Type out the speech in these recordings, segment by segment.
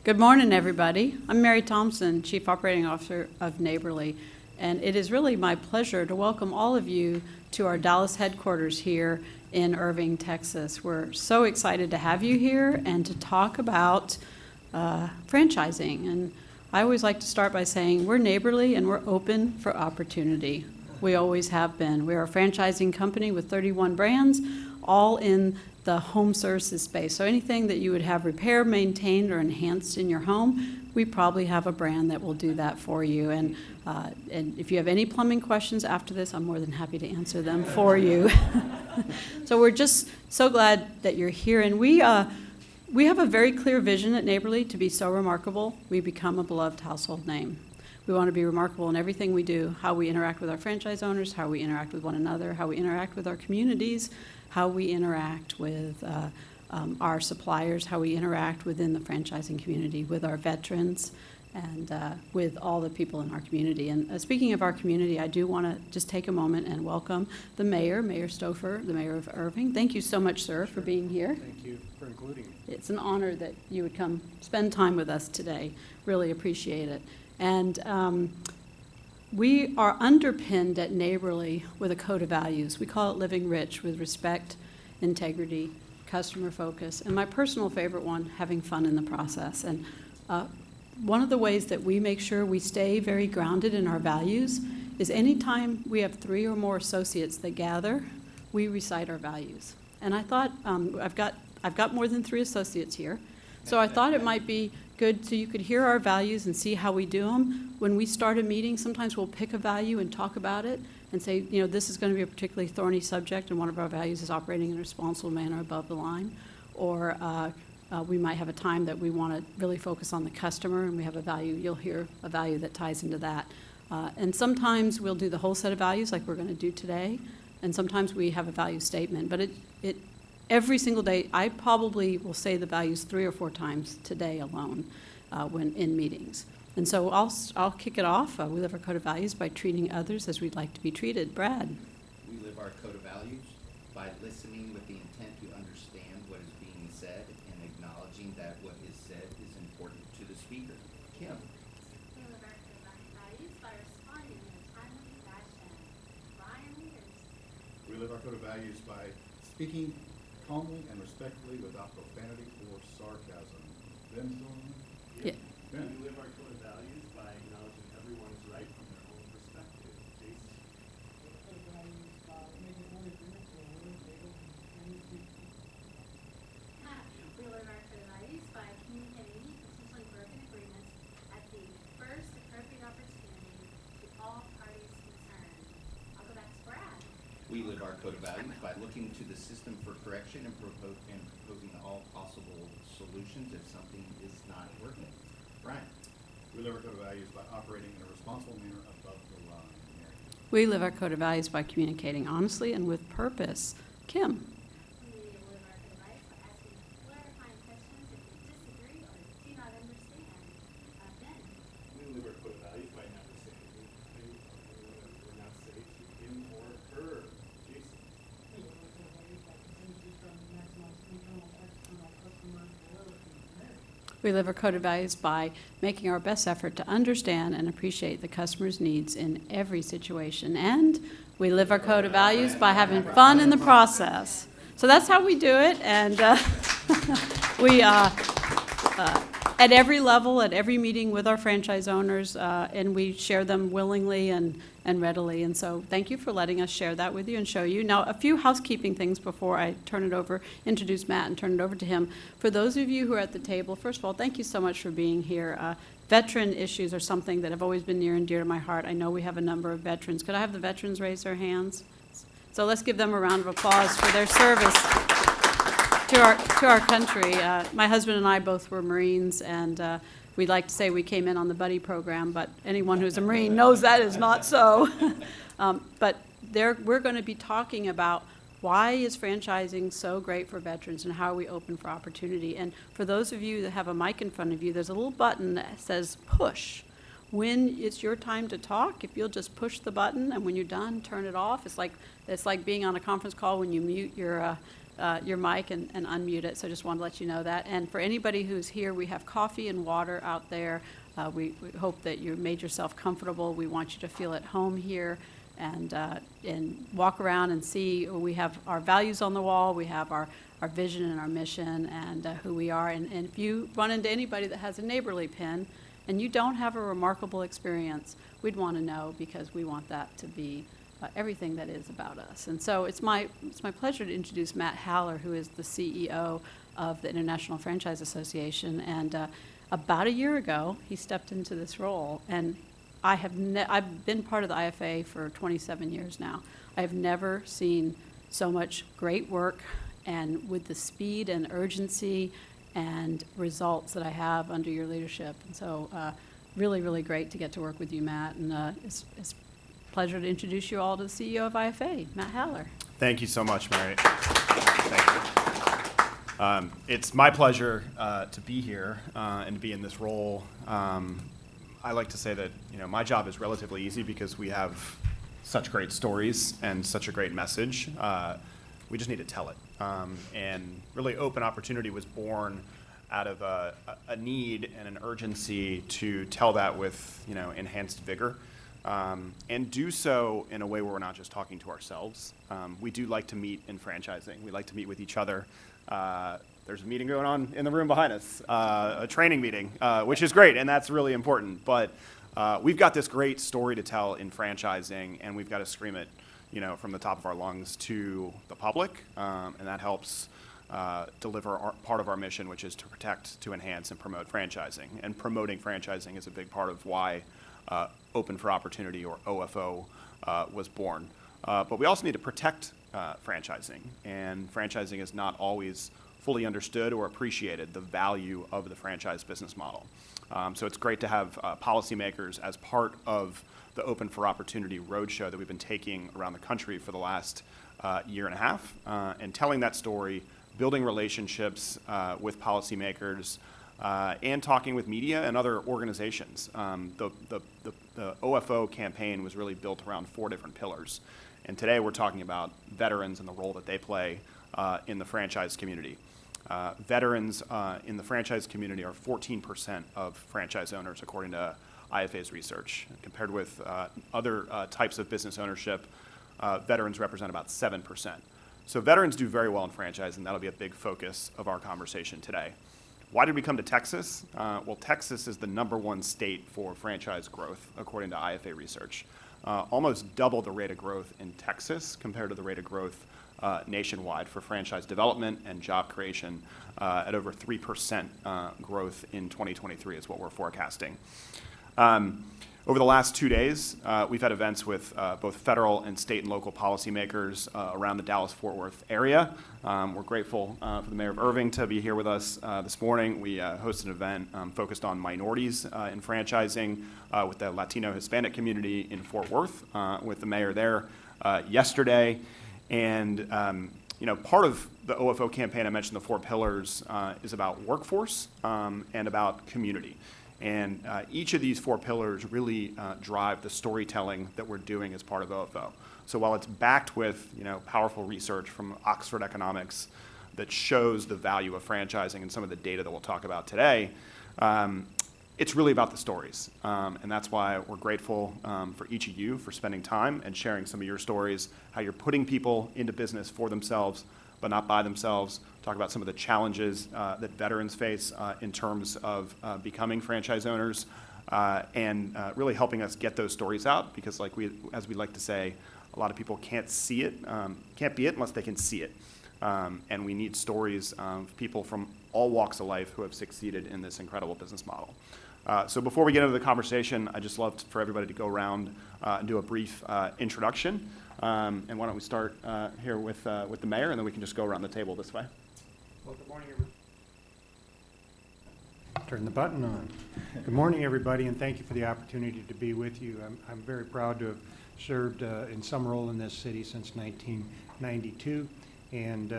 Good morning, everybody. I'm Mary Thompson, Chief Operating Officer of Neighborly, and it is really my pleasure to welcome all of you to our Dallas headquarters here in Irving, Texas. We're so excited to have you here and to talk about franchising. And I always like to start by saying we're Neighborly and we're open for opportunity. We always have been. We're a franchising company with 31 brands, all in the home services space. So anything that you would have repaired, maintained, or enhanced in your home, we probably have a brand that will do that for you. And if you have any plumbing questions after this, I'm more than happy to answer them for you. So we're just so glad that you're here. And we have a very clear vision at Neighborly to be so remarkable, we become a beloved household name. We want to be remarkable in everything we do, how we interact with our franchise owners, how we interact with one another, how we interact with our communities, how we interact with our suppliers, how we interact within the franchising community, with our veterans, and with all the people in our community. And speaking of our community, I do want to just take a moment and welcome the mayor, Mayor Stouffer, the mayor of Irving. Thank you so much, sir, for being here. Thank you for including me. It's an honor that you would come spend time with us today. Really appreciate it. And we are underpinned at Neighborly with a code of values. We call it Living Rich, with respect, integrity, customer focus, and my personal favorite one, having fun in the process. And one of the ways that we make sure we stay very grounded in our values is anytime we have 3 or more associates that gather, we recite our values. And I thought, I've got more than 3 associates here, so I thought it might be good so you could hear our values and see how we do them. When we start a meeting, sometimes we'll pick a value and talk about it and say, this is going to be a particularly thorny subject, and one of our values is operating in a responsible manner above the line. Or we might have a time that we want to really focus on the customer, and we have a value. You'll hear a value that ties into that. And sometimes we'll do the whole set of values like we're going to do today, and sometimes we have a value statement. But every single day, I probably will say the values 3 or 4 times today alone when in meetings. And so I'll kick it off. We live our code of values by treating others as we'd like to be treated. Brad. We live our code of values by listening with the intent to understand what is being said and acknowledging that what is said is important to the speaker. Kim. We live our code of values by responding in a timely fashion. Ryan leaders. We live our code of values by speaking calmly and respectfully without profanity or sarcasm. Ben, Yeah. Ben. We live our code of values by acknowledging everyone's right from their own perspective. Jason. We live our code of values by communicating potentially broken agreements at the first appropriate opportunity to all parties concerned. I'll go back to Brad. We live our code of values by looking to the system for correction and proposing all possible solutions if something is not working. Brian. We live our code of values by operating in a responsible manner above the line. Mary. We live our code of values by communicating honestly and with purpose. Kim. We live our code of values by asking clarifying questions if you disagree or do not understand. Ben. We live our code of values by never saying anything or not say to him or her. Jason. We live our code of values by making our best effort to understand and appreciate the customer's needs in every situation. And we live our code of values by having fun in the process. So that's how we do it. And we, at every level, at every meeting with our franchise owners, and we share them willingly and readily. And so thank you for letting us share that with you and show you. Now, a few housekeeping things before I turn it over, introduce Matt and turn it over to him. For those of you who are at the table, first of all, thank you so much for being here. Veteran issues are something that have always been near and dear to my heart. I know we have a number of veterans. Could I have the veterans raise their hands? So let's give them a round of applause for their service to our country. My husband and I both were Marines, and we'd like to say we came in on the buddy program, but anyone who's a Marine knows that is not so. But we're going to be talking about why is franchising so great for veterans and how are we open for opportunity. And for those of you that have a mic in front of you, there's a little button that says push. When it's your time to talk, if you'll just push the button, and when you're done, turn it off. It's like being on a conference call when you mute your your mic and unmute it, so just wanted to let you know that. And for anybody who's here, we have coffee and water out there. We hope that you made yourself comfortable. We want you to feel at home here and walk around and see. We have our values on the wall. We have our vision and our mission and who we are. And if you run into anybody that has a neighborly pin and you don't have a remarkable experience, we'd want to know, because we want that to be everything that is about us. And so it's my pleasure to introduce Matt Haller, who is the CEO of the International Franchise Association. And about a year ago, he stepped into this role. And I've been part of the IFA for 27 years now. I have never seen so much great work, and with the speed and urgency and results that I have under your leadership. And so really, really great to get to work with you, Matt. And it's a pleasure to introduce you all to the CEO of IFA, Matt Haller. Thank you so much, Mary. Thank you. It's my pleasure to be here and to be in this role. I like to say that my job is relatively easy because we have such great stories and such a great message. We just need to tell it. And really, Open Opportunity was born out of a need and an urgency to tell that with enhanced vigor. And do so in a way where we're not just talking to ourselves. We do like to meet in franchising. We like to meet with each other. There's a meeting going on in the room behind us, a training meeting, which is great, and that's really important. But we've got this great story to tell in franchising, and we've got to scream it, from the top of our lungs to the public, and that helps deliver part of our mission, which is to protect, to enhance, and promote franchising. And promoting franchising is a big part of why Open for Opportunity, or OFO, was born. But we also need to protect franchising, and franchising is not always fully understood or appreciated, the value of the franchise business model. So it's great to have policymakers as part of the Open for Opportunity roadshow that we've been taking around the country for the last year and a half, and telling that story, building relationships with policymakers, and talking with media and other organizations. The OFO campaign was really built around 4 different pillars. And today we're talking about veterans and the role that they play in the franchise community. Veterans in the franchise community are 14% of franchise owners, according to IFA's research. Compared with other types of business ownership, veterans represent about 7%. So veterans do very well in franchise, and that'll be a big focus of our conversation today. Why did we come to Texas? Well, Texas is the #1 state for franchise growth, according to IFA research. Almost double the rate of growth in Texas compared to the rate of growth nationwide for franchise development and job creation, at over 3% growth in 2023 is what we're forecasting. Over the last 2 days, we've had events with both federal and state and local policymakers around the Dallas-Fort Worth area. We're grateful for the mayor of Irving to be here with us this morning. We hosted an event focused on minorities in franchising with the Latino Hispanic community in Fort Worth with the mayor there yesterday. And part of the OFO campaign, I mentioned the 4 pillars, is about workforce and about community. And each of these 4 pillars really drive the storytelling that we're doing as part of OFO. So while it's backed with powerful research from Oxford Economics that shows the value of franchising and some of the data that we'll talk about today, it's really about the stories. And that's why we're grateful for each of you for spending time and sharing some of your stories, how you're putting people into business for themselves, but not by themselves. Talk about some of the challenges that veterans face in terms of becoming franchise owners, and really helping us get those stories out, because as we like to say, a lot of people can't see it, can't be it unless they can see it. And we need stories of people from all walks of life who have succeeded in this incredible business model. So before we get into the conversation, I'd just love for everybody to go around and do a brief introduction. And why don't we start here with the mayor, and then we can just go around the table this way. Well, good morning, everybody. Turn the button on. Good morning, everybody, and thank you for the opportunity to be with you. I'm very proud to have served in some role in this city since 1992, and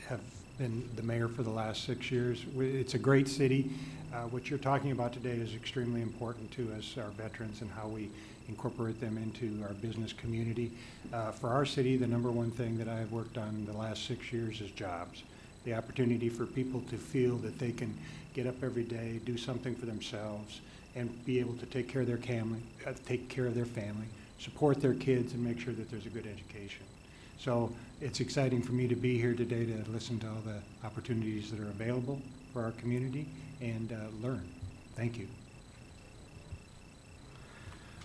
have been the mayor for the last 6 years. It's a great city. What you're talking about today is extremely important to us, our veterans, and how we incorporate them into our business community. For our city, the number one thing that I've worked on the last 6 years is jobs. The opportunity for people to feel that they can get up every day, do something for themselves, and be able to take care of their family, support their kids, and make sure that there's a good education. So it's exciting for me to be here today to listen to all the opportunities that are available for our community and learn. Thank you.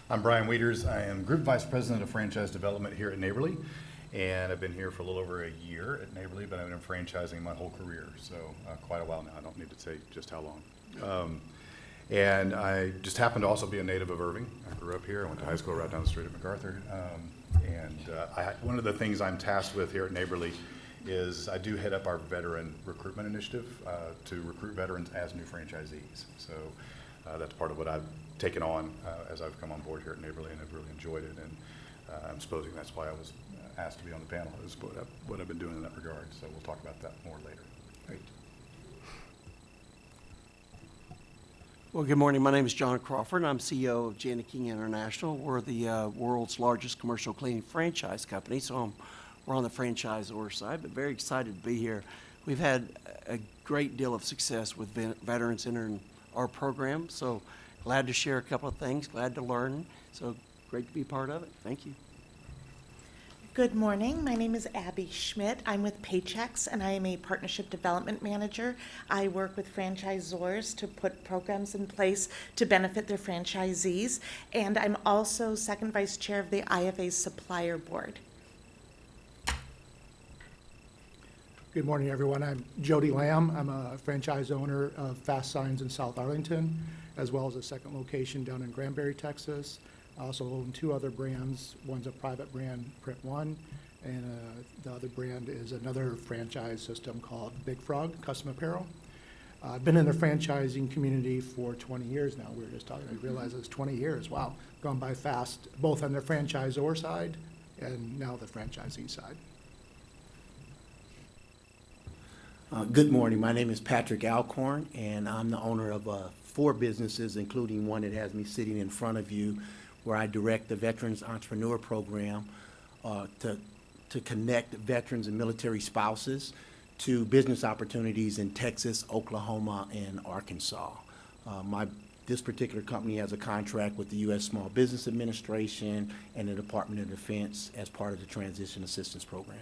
I'm Brian Wieters. I am Group Vice President of Franchise Development here at Neighborly, and I've been here for a little over a year at Neighborly, but I've been franchising my whole career, so quite a while now. I don't need to say just how long. And I just happen to also be a native of Irving. I grew up here. I went to high school right down the street at MacArthur. One of the things I'm tasked with here at Neighborly is I do head up our veteran recruitment initiative to recruit veterans as new franchisees. So that's part of what I've taken on as I've come on board here at Neighborly, and I've really enjoyed it. And I'm supposing that's why I was asked to be on the panel, is what I've been doing in that regard. So we'll talk about that more later. Great. Well, good morning. My name is John Crawford, and I'm CEO of Jana King International. We're the world's largest commercial cleaning franchise company, so we're on the franchisor side, but very excited to be here. We've had a great deal of success with veterans entering our program, so glad to share a couple of things, glad to learn, so great to be part of it. Thank you. Good morning. My name is Abby Schmidt. I'm with Paychex, and I am a partnership development manager. I work with franchisors to put programs in place to benefit their franchisees, and I'm also second vice chair of the IFA Supplier Board. Good morning, everyone. I'm Jody Lamb. I'm a franchise owner of Fast Signs in South Arlington, as well as a second location down in Granbury, Texas. I also own 2 other brands. One's a private brand, Print One, and the other brand is another franchise system called Big Frog Custom Apparel. I've been in the franchising community for 20 years now. We were just talking, I realized it's 20 years. Wow, gone by fast, both on the franchisor side and now the franchisee side. Good morning. My name is Patrick Alcorn, and I'm the owner of 4 businesses, including one that has me sitting in front of you, where I direct the Veterans Entrepreneur Program to connect veterans and military spouses to business opportunities in Texas, Oklahoma, and Arkansas. This particular company has a contract with the U.S. Small Business Administration and the Department of Defense as part of the Transition Assistance Program.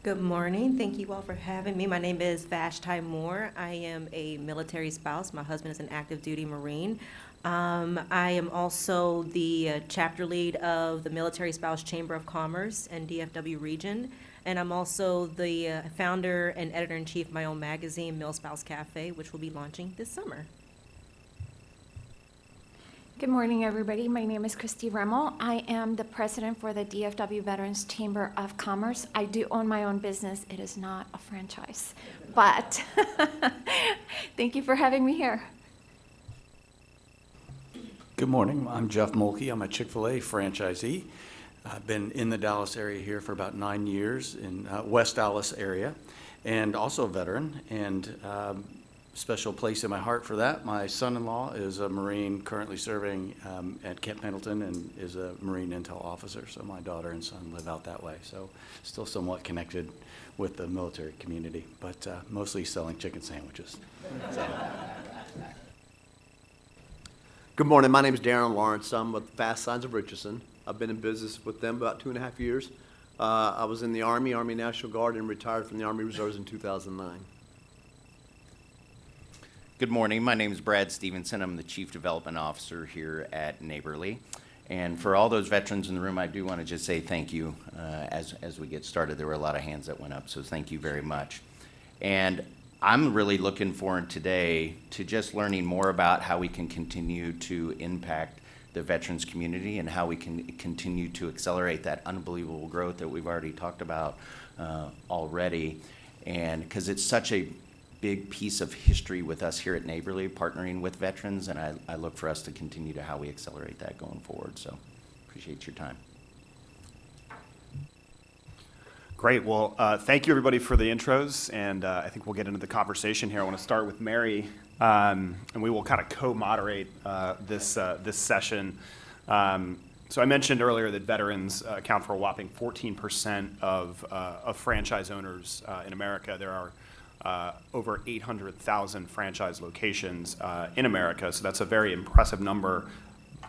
Good morning. Thank you all for having me. My name is Vashti Moore. I am a military spouse. My husband is an active duty Marine. I am also the chapter lead of the Military Spouse Chamber of Commerce and DFW region. And I'm also the founder and editor-in-chief of my own magazine, Mil Spouse Cafe, which will be launching this summer. Good morning, everybody. My name is Christy Remmel. I am the president for the DFW Veterans Chamber of Commerce. I do own my own business. It is not a franchise, but thank you for having me here. Good morning. I'm Jeff Mulkey. I'm a Chick-fil-A franchisee. I've been in the Dallas area here for about 9 years in West Dallas area, and also a veteran, and special place in my heart for that. My son-in-law is a Marine currently serving at Camp Pendleton and is a Marine Intel officer, so my daughter and son live out that way. So still somewhat connected with the military community, but mostly selling chicken sandwiches. So. Good morning. My name is Darren Lawrence. I'm with Fast Signs of Richardson. I've been in business with them about 2.5 years. I was in the Army National Guard, and retired from the Army Reserves in 2009. Good morning. My name is Brad Stevenson. I'm the Chief Development Officer here at Neighborly. And for all those veterans in the room, I do want to just say thank you. As we get started, there were a lot of hands that went up, so thank you very much. And I'm really looking forward today to just learning more about how we can continue to impact the veterans community and how we can continue to accelerate that unbelievable growth that we've already talked about already. And because it's such a big piece of history with us here at Neighborly, partnering with veterans, and I look for us to continue to how we accelerate that going forward. So appreciate your time. Great. Well, thank you, everybody, for the intros, and I think we'll get into the conversation here. I want to start with Mary, and we will kind of co-moderate this session. So I mentioned earlier that veterans account for a whopping 14% of franchise owners in America. There are over 800,000 franchise locations in America, so that's a very impressive number.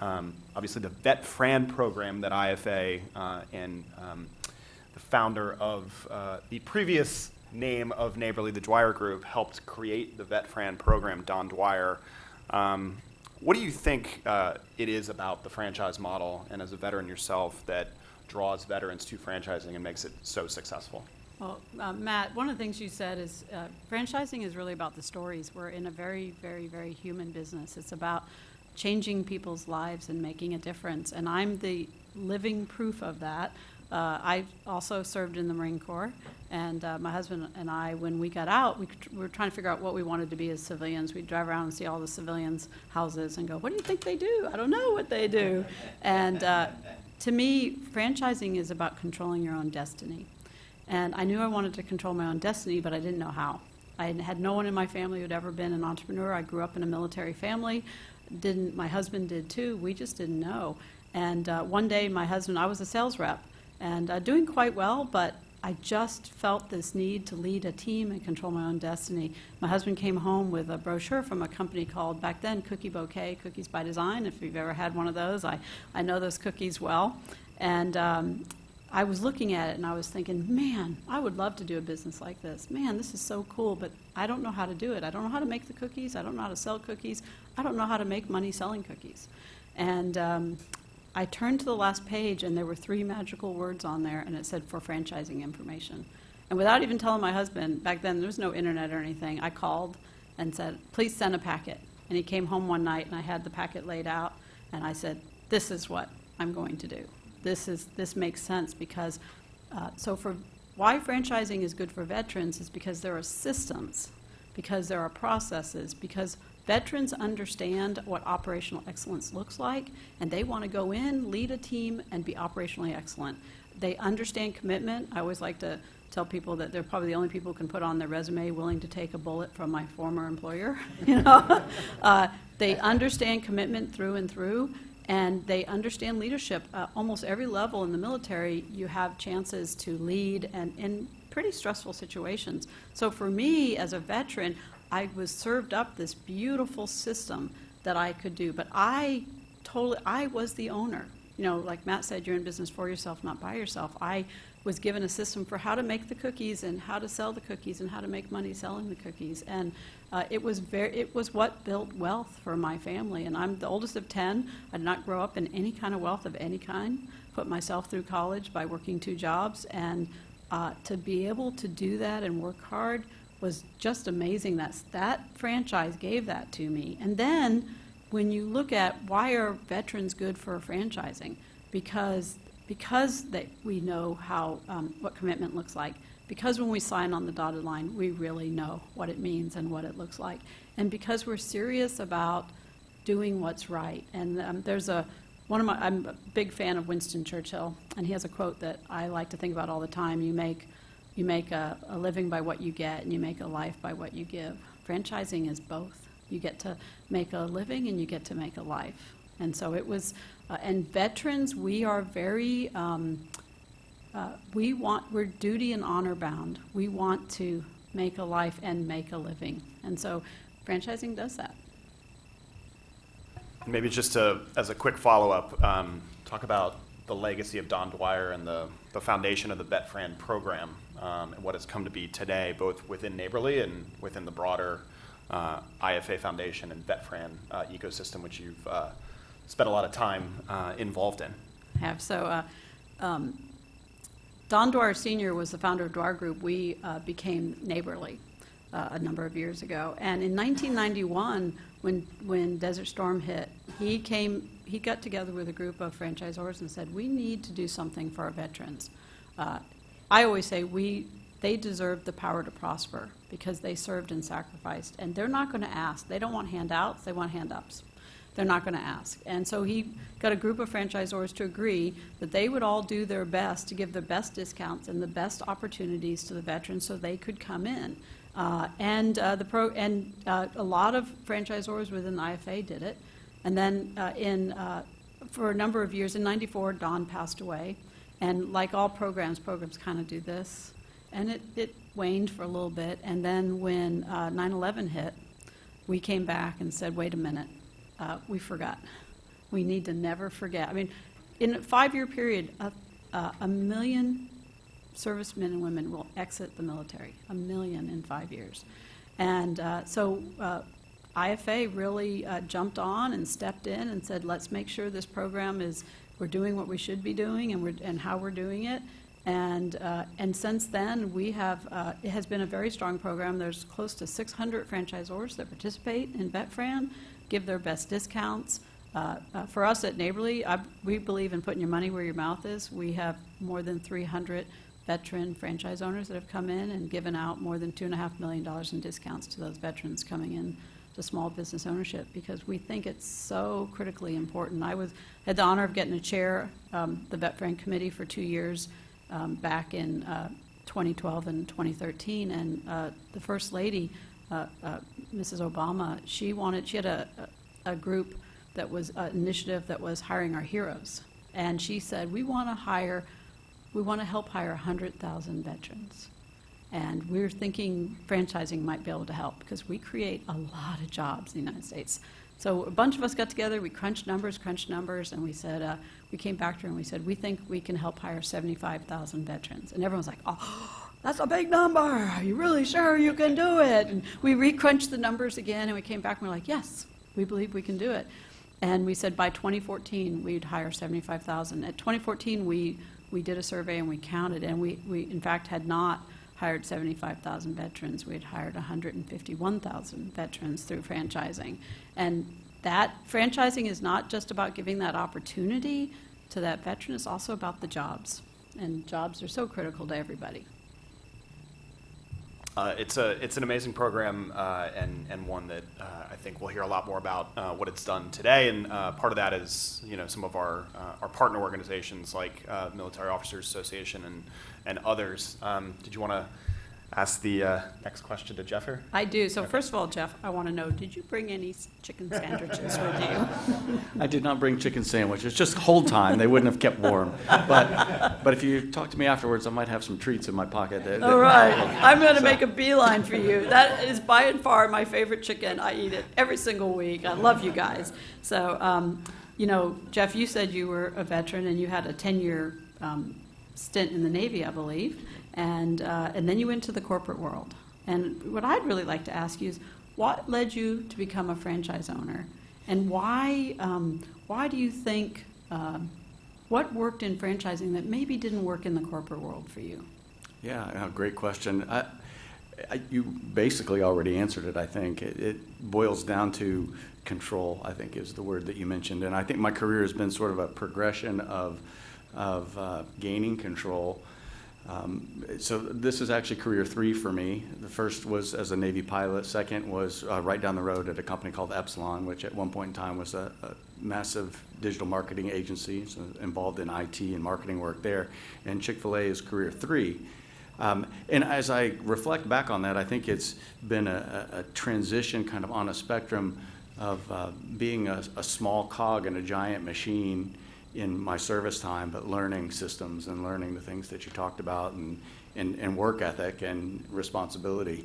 Obviously, the Vet Fran program that IFA and the founder of the previous name of Neighborly, the Dwyer Group, helped create the Vet Fran program, Don Dwyer. What do you think it is about the franchise model, and as a veteran yourself, that draws veterans to franchising and makes it so successful? Well, Matt, one of the things you said is franchising is really about the stories. We're in a very, very, very human business. It's about changing people's lives and making a difference, and I'm the living proof of that. I also served in the Marine Corps, and my husband and I, when we got out, we were trying to figure out what we wanted to be as civilians. We'd drive around and see all the civilians' houses and go, what do you think they do? I don't know what they do. And to me, franchising is about controlling your own destiny. And I knew I wanted to control my own destiny, but I didn't know how. I had no one in my family who'd ever been an entrepreneur. I grew up in a military family. My husband did too. We just didn't know. And one day, I was a sales rep, and doing quite well, but I just felt this need to lead a team and control my own destiny. My husband came home with a brochure from a company called, back then, Cookie Bouquet, Cookies by Design. If you've ever had one of those, I know those cookies well. And I was looking at it and I was thinking, man, I would love to do a business like this. Man, this is so cool, but I don't know how to do it. I don't know how to make the cookies. I don't know how to sell cookies. I don't know how to make money selling cookies. And I turned to the last page, and there were 3 magical words on there, and it said, for franchising information. And without even telling my husband, back then there was no internet or anything, I called and said, please send a packet. And he came home one night, and I had the packet laid out, and I said, this is what I'm going to do. This makes sense, because, why franchising is good for veterans is because there are systems, because there are processes, because veterans understand what operational excellence looks like, and they want to go in, lead a team, and be operationally excellent. They understand commitment. I always like to tell people that they're probably the only people who can put on their resume willing to take a bullet from my former employer. They understand commitment through and through, and they understand leadership. Almost every level in the military, you have chances to lead and in pretty stressful situations. So for me, as a veteran, I was served up this beautiful system that I could do, but I was the owner. Like Matt said, you're in business for yourself, not by yourself. I was given a system for how to make the cookies and how to sell the cookies and how to make money selling the cookies. And it was what built wealth for my family. And I'm the oldest of 10. I did not grow up in any kind of wealth of any kind. Put myself through college by working 2 jobs. And to be able to do that and work hard was just amazing. That franchise gave that to me. And then when you look at why are veterans good for franchising, because we know how what commitment looks like, because when we sign on the dotted line, we really know what it means and what it looks like, and because we're serious about doing what's right. And I'm a big fan of Winston Churchill, and he has a quote that I like to think about all the time. You make a living by what you get, and you make a life by what you give. Franchising is both. You get to make a living, and you get to make a life. And so it was, and veterans, we are very, we're duty and honor bound. We want to make a life and make a living. And so franchising does that. Maybe just as a quick follow-up, talk about the legacy of Don Dwyer and the foundation of the Vet Fran program, and what it's come to be today, both within Neighborly and within the broader IFA Foundation and Vet Fran ecosystem, which you've spent a lot of time involved in. I have. So Don Dwyer Sr. was the founder of Dwyer Group. We became Neighborly a number of years ago. And in 1991, when Desert Storm hit, he got together with a group of franchisors and said, we need to do something for our veterans. I always say they deserve the power to prosper because they served and sacrificed. And they're not going to ask. They don't want handouts. They want hand-ups. they're not going to ask. And so he got a group of franchisors to agree that they would all do their best to give the best discounts and the best opportunities to the veterans so they could come in. A lot of franchisors within the IFA did it. And then for a number of years, in '94, Don passed away. And like all programs kind of do this. And it waned for a little bit. And then when 9/11 hit, we came back and said, wait a minute, we forgot. We need to never forget. I mean, in a 5-year period, 1 million servicemen and women will exit the military, 1 million in 5 years. And so IFA really jumped on and stepped in and said, let's make sure this program we're doing what we should be doing and how we're doing it. And since then, it has been a very strong program. There's close to 600 franchisors that participate in VetFran, give their best discounts. For us at Neighborly, we believe in putting your money where your mouth is. We have more than 300 veteran franchise owners that have come in and given out more than $2.5 million in discounts to those veterans coming in to small business ownership, because we think it's so critically important. I had the honor of getting to chair the VetFran committee for 2 years back in 2012 and 2013, and the First Lady, Mrs. Obama, she had a group that was an initiative that was hiring our heroes, and she said, we want to help hire 100,000 veterans. And we're thinking franchising might be able to help because we create a lot of jobs in the United States. So a bunch of us got together, we crunched numbers, and we said, we came back to her and we said, we think we can help hire 75,000 veterans. And everyone was like, oh, that's a big number. Are you really sure you can do it? And we re-crunched the numbers again, and we came back and we're like, yes, we believe we can do it. And we said by 2014, we'd hire 75,000. At 2014, we did a survey and we counted, and we in fact had not hired 75,000 veterans. We had hired 151,000 veterans through franchising. And that franchising is not just about giving that opportunity to that veteran, it's also about the jobs. And jobs are so critical to everybody. It's an amazing program and one that I think we'll hear a lot more about what it's done today. And part of that is some of our partner organizations like Military Officers Association and others. Did you want to ask the next question to Jeff here? I do. So first of all, Jeff, I want to know, did you bring any chicken sandwiches with you? I did not bring chicken sandwiches, just hold time. They wouldn't have kept warm. But if you talk to me afterwards, I might have some treats in my pocket. All right. I'm going to make a beeline for you. That is by and far my favorite chicken. I eat it every single week. I love you guys. So, Jeff, you said you were a veteran and you had a 10-year stint in the Navy, I believe. And then you went to the corporate world. And what I'd really like to ask you is, what led you to become a franchise owner? And why do you think, what worked in franchising that maybe didn't work in the corporate world for you? Yeah, great question. You basically already answered it, I think. It boils down to control, I think, is the word that you mentioned. And I think my career has been sort of a progression of gaining control. So this is actually career 3 for me. The first was as a Navy pilot. Second was right down the road at a company called Epsilon, which at one point in time was a massive digital marketing agency, so involved in IT and marketing work there. And Chick-fil-A is career 3. And as I reflect back on that, I think it's been a transition kind of on a spectrum of being a small cog in a giant machine in my service time, but learning systems and learning the things that you talked about and work ethic and responsibility.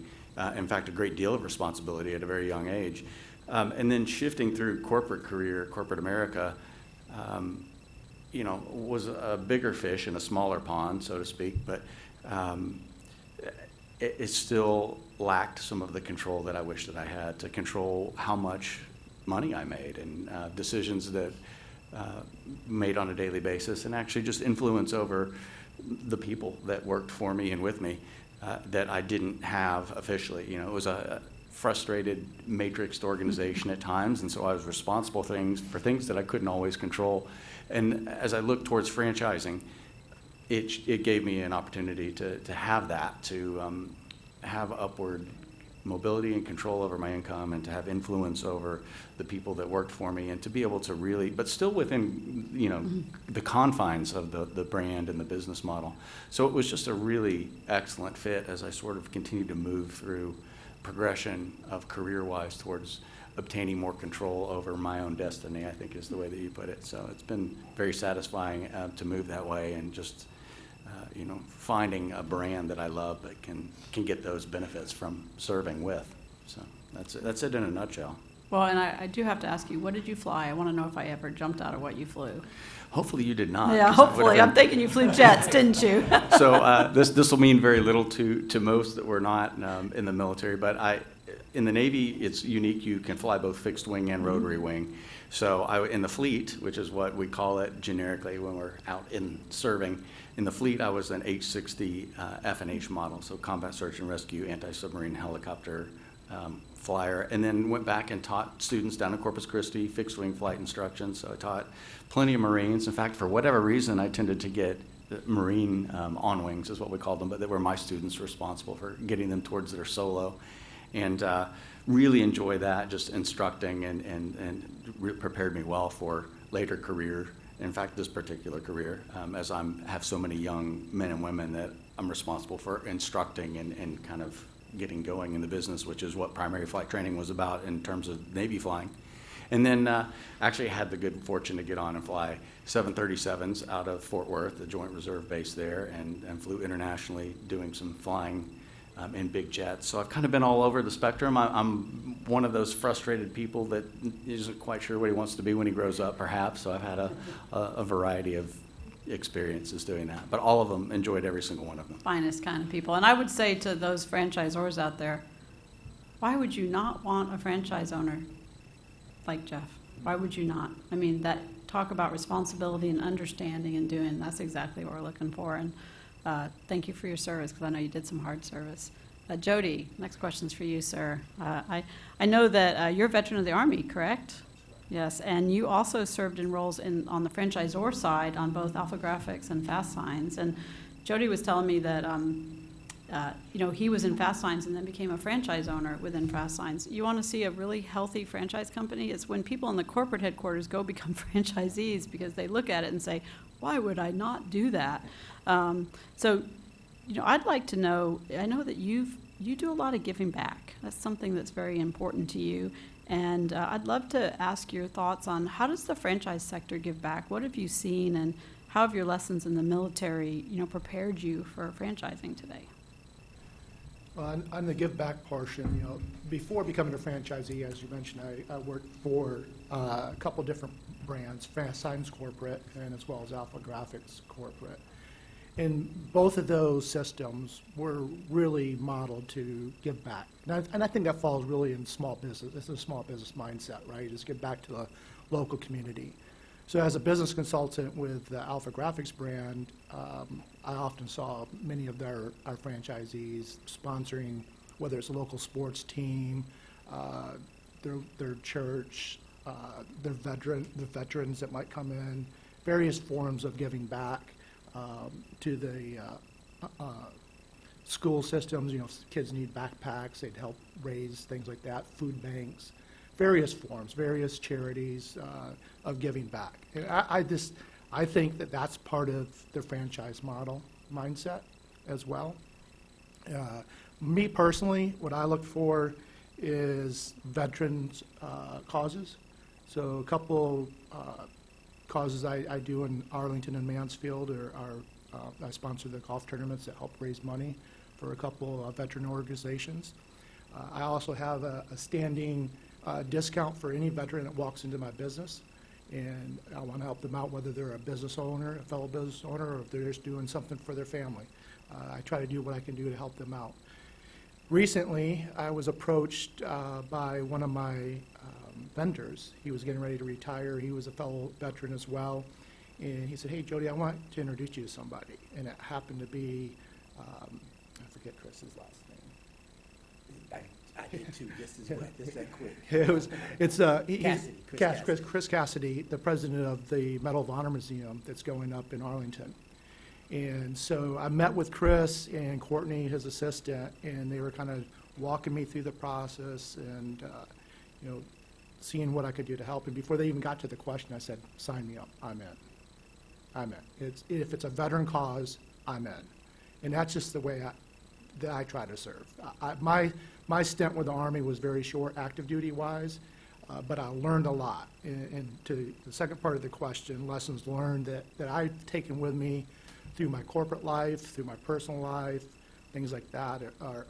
In fact, a great deal of responsibility at a very young age. And then shifting through corporate America, was a bigger fish in a smaller pond, so to speak, but it still lacked some of the control that I wish that I had to control how much money I made and decisions that made on a daily basis, and actually just influence over the people that worked for me and with me that I didn't have officially. It was a frustrated, matrixed organization at times, and so I was responsible for things that I couldn't always control. And as I looked towards franchising, it gave me an opportunity to have that, to have upward mobility and control over my income and to have influence over the people that worked for me and to be able to really, but still within, the confines of the brand and the business model. So it was just a really excellent fit as I sort of continued to move through progression of career-wise towards obtaining more control over my own destiny, I think is the way that you put it. So it's been very satisfying to move that way and just, finding a brand that I love that can get those benefits from serving with. So that's it in a nutshell. Well, and I do have to ask you, what did you fly? I want to know if I ever jumped out of what you flew. Hopefully you did not. Yeah, 'cause that would hopefully. have I'm thinking you flew jets, didn't you? So this will mean very little to most that were not in the military, but in the Navy, it's unique. You can fly both fixed wing and rotary wing. So in the fleet, which is what we call it generically when we're out in serving, in the fleet I was an H-60 F&H model, so combat search and rescue, anti-submarine helicopter flyer, and then went back and taught students down in Corpus Christi fixed wing flight instruction. So I taught plenty of Marines. In fact, for whatever reason, I tended to get Marine on-wings is what we called them, but they were my students responsible for getting them towards their solo. And really enjoy that, just instructing and prepared me well for later career. In fact, this particular career, as I have so many young men and women that I'm responsible for instructing and kind of getting going in the business, which is what primary flight training was about in terms of Navy flying. And then actually had the good fortune to get on and fly 737s out of Fort Worth, the Joint Reserve Base there, and flew internationally doing some flying in big jets. So I've kind of been all over the spectrum. I'm one of those frustrated people that isn't quite sure what he wants to be when he grows up, perhaps. So I've had a variety of experiences doing that. But all of them, enjoyed every single one of them. Finest kind of people. And I would say to those franchisors out there, why would you not want a franchise owner like Jeff? Why would you not? I mean, that talk about responsibility and understanding and doing, that's exactly what we're looking for. And thank you for your service, because I know you did some hard service. Jody, next question's for you, sir. I know that you're a veteran of the Army, correct? Yes, and you also served in roles on the franchisor side on both Alpha Graphics and Fast Signs. And Jody was telling me that he was in Fast Signs and then became a franchise owner within Fast Signs. You want to see a really healthy franchise company? It's when people in the corporate headquarters go become franchisees because they look at it and say, why would I not do that? So, I'd like to know, I know that you do a lot of giving back. That's something that's very important to you. And I'd love to ask your thoughts on how does the franchise sector give back? What have you seen, and how have your lessons in the military, prepared you for franchising today? Well, on the give back portion, before becoming a franchisee, as you mentioned, I worked for a couple different brands, Fast Signs Corporate and as well as Alpha Graphics Corporate. And both of those systems were really modeled to give back. And I think that falls really in small business. It's a small business mindset, right? Is give back to the local community. So as a business consultant with the Alpha Graphics brand, I often saw many of our franchisees sponsoring, whether it's a local sports team, their church, the veterans that might come in, various forms of giving back to the school systems. If kids need backpacks, they'd help raise things like that, food banks, various forms, various charities of giving back. And I think that that's part of the franchise model mindset as well. Me personally, what I look for is veterans causes. So a couple causes I do in Arlington and Mansfield I sponsor the golf tournaments that help raise money for a couple veteran organizations. I also have a standing discount for any veteran that walks into my business, and I want to help them out, whether they're a business owner, a fellow business owner, or if they're just doing something for their family. I try to do what I can do to help them out. Recently, I was approached by one of my vendors. He was getting ready to retire. He was a fellow veteran as well. And he said, hey, Jody, I want to introduce you to somebody. And it happened to be, I forget Chris's last name. I did too, just that quick. Chris Cassidy, the president of the Medal of Honor Museum that's going up in Arlington. And so I met with Chris and Courtney, his assistant, and they were kind of walking me through the process and, you know, seeing what I could do to help. And before they even got to the question, I said, sign me up, I'm in. I'm in. If it's a veteran cause, I'm in. And that's just the way that I try to serve. My stint with the Army was very short, active duty wise, but I learned a lot. And to the second part of the question, lessons learned that I've taken with me through my corporate life, through my personal life, things like that are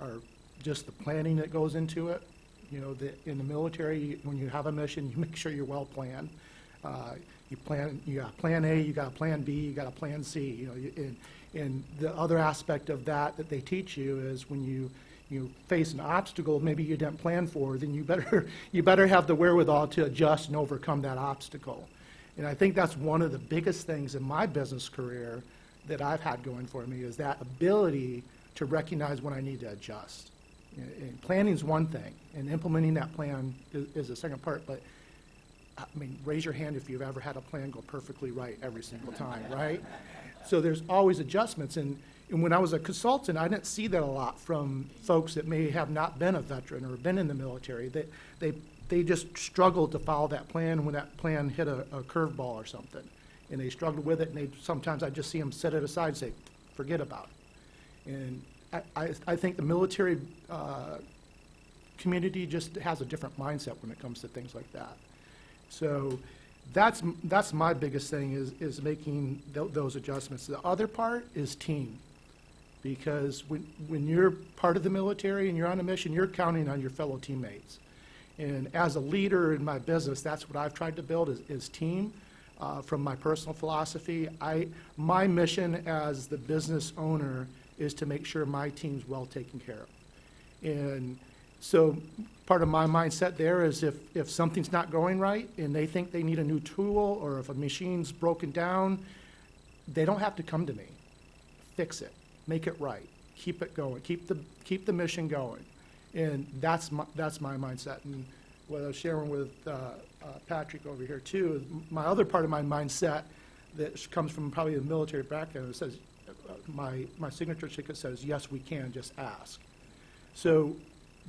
just the planning that goes into it. You know, in the military, when you have a mission, you make sure you're well planned. You got plan A, you got a plan B, you got a plan C. You know, and the other aspect of that they teach you is when you face an obstacle maybe you didn't plan for, then you better have the wherewithal to adjust and overcome that obstacle. And I think that's one of the biggest things in my business career that I've had going for me is that ability to recognize when I need to adjust. And planning is one thing, and implementing that plan is the second part. But I mean, raise your hand if you've ever had a plan go perfectly right every single time, right? So there's always adjustments. And when I was a consultant, I didn't see that a lot from folks that may have not been a veteran or been in the military. They just struggled to follow that plan when that plan hit a curveball or something. And they struggled with it, and sometimes I just see them set it aside and say, forget about it. And I think the military community just has a different mindset when it comes to things like that. So that's my biggest thing is making those adjustments. The other part is team, because when you're part of the military and you're on a mission, you're counting on your fellow teammates. And as a leader in my business, that's what I've tried to build is team. From my personal philosophy, my mission as the business owner is to make sure my team's well taken care of. And so part of my mindset there is if something's not going right and they think they need a new tool, or if a machine's broken down, they don't have to come to me. Fix it, make it right, keep it going, keep the mission going. And that's my mindset. And what I was sharing with Patrick over here too, my other part of my mindset that comes from probably the military background, it says, my signature ticket says, yes, we can, just ask. So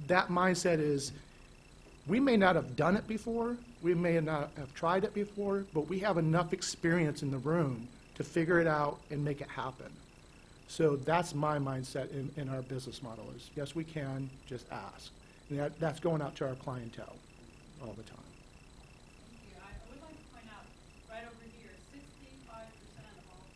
that mindset is, we may not have done it before, we may not have tried it before, but we have enough experience in the room to figure it out and make it happen. So that's my mindset in our business model is, yes, we can, just ask. And that's going out to our clientele all the time. Thank you. I would like to point out, right over here, 65% of all.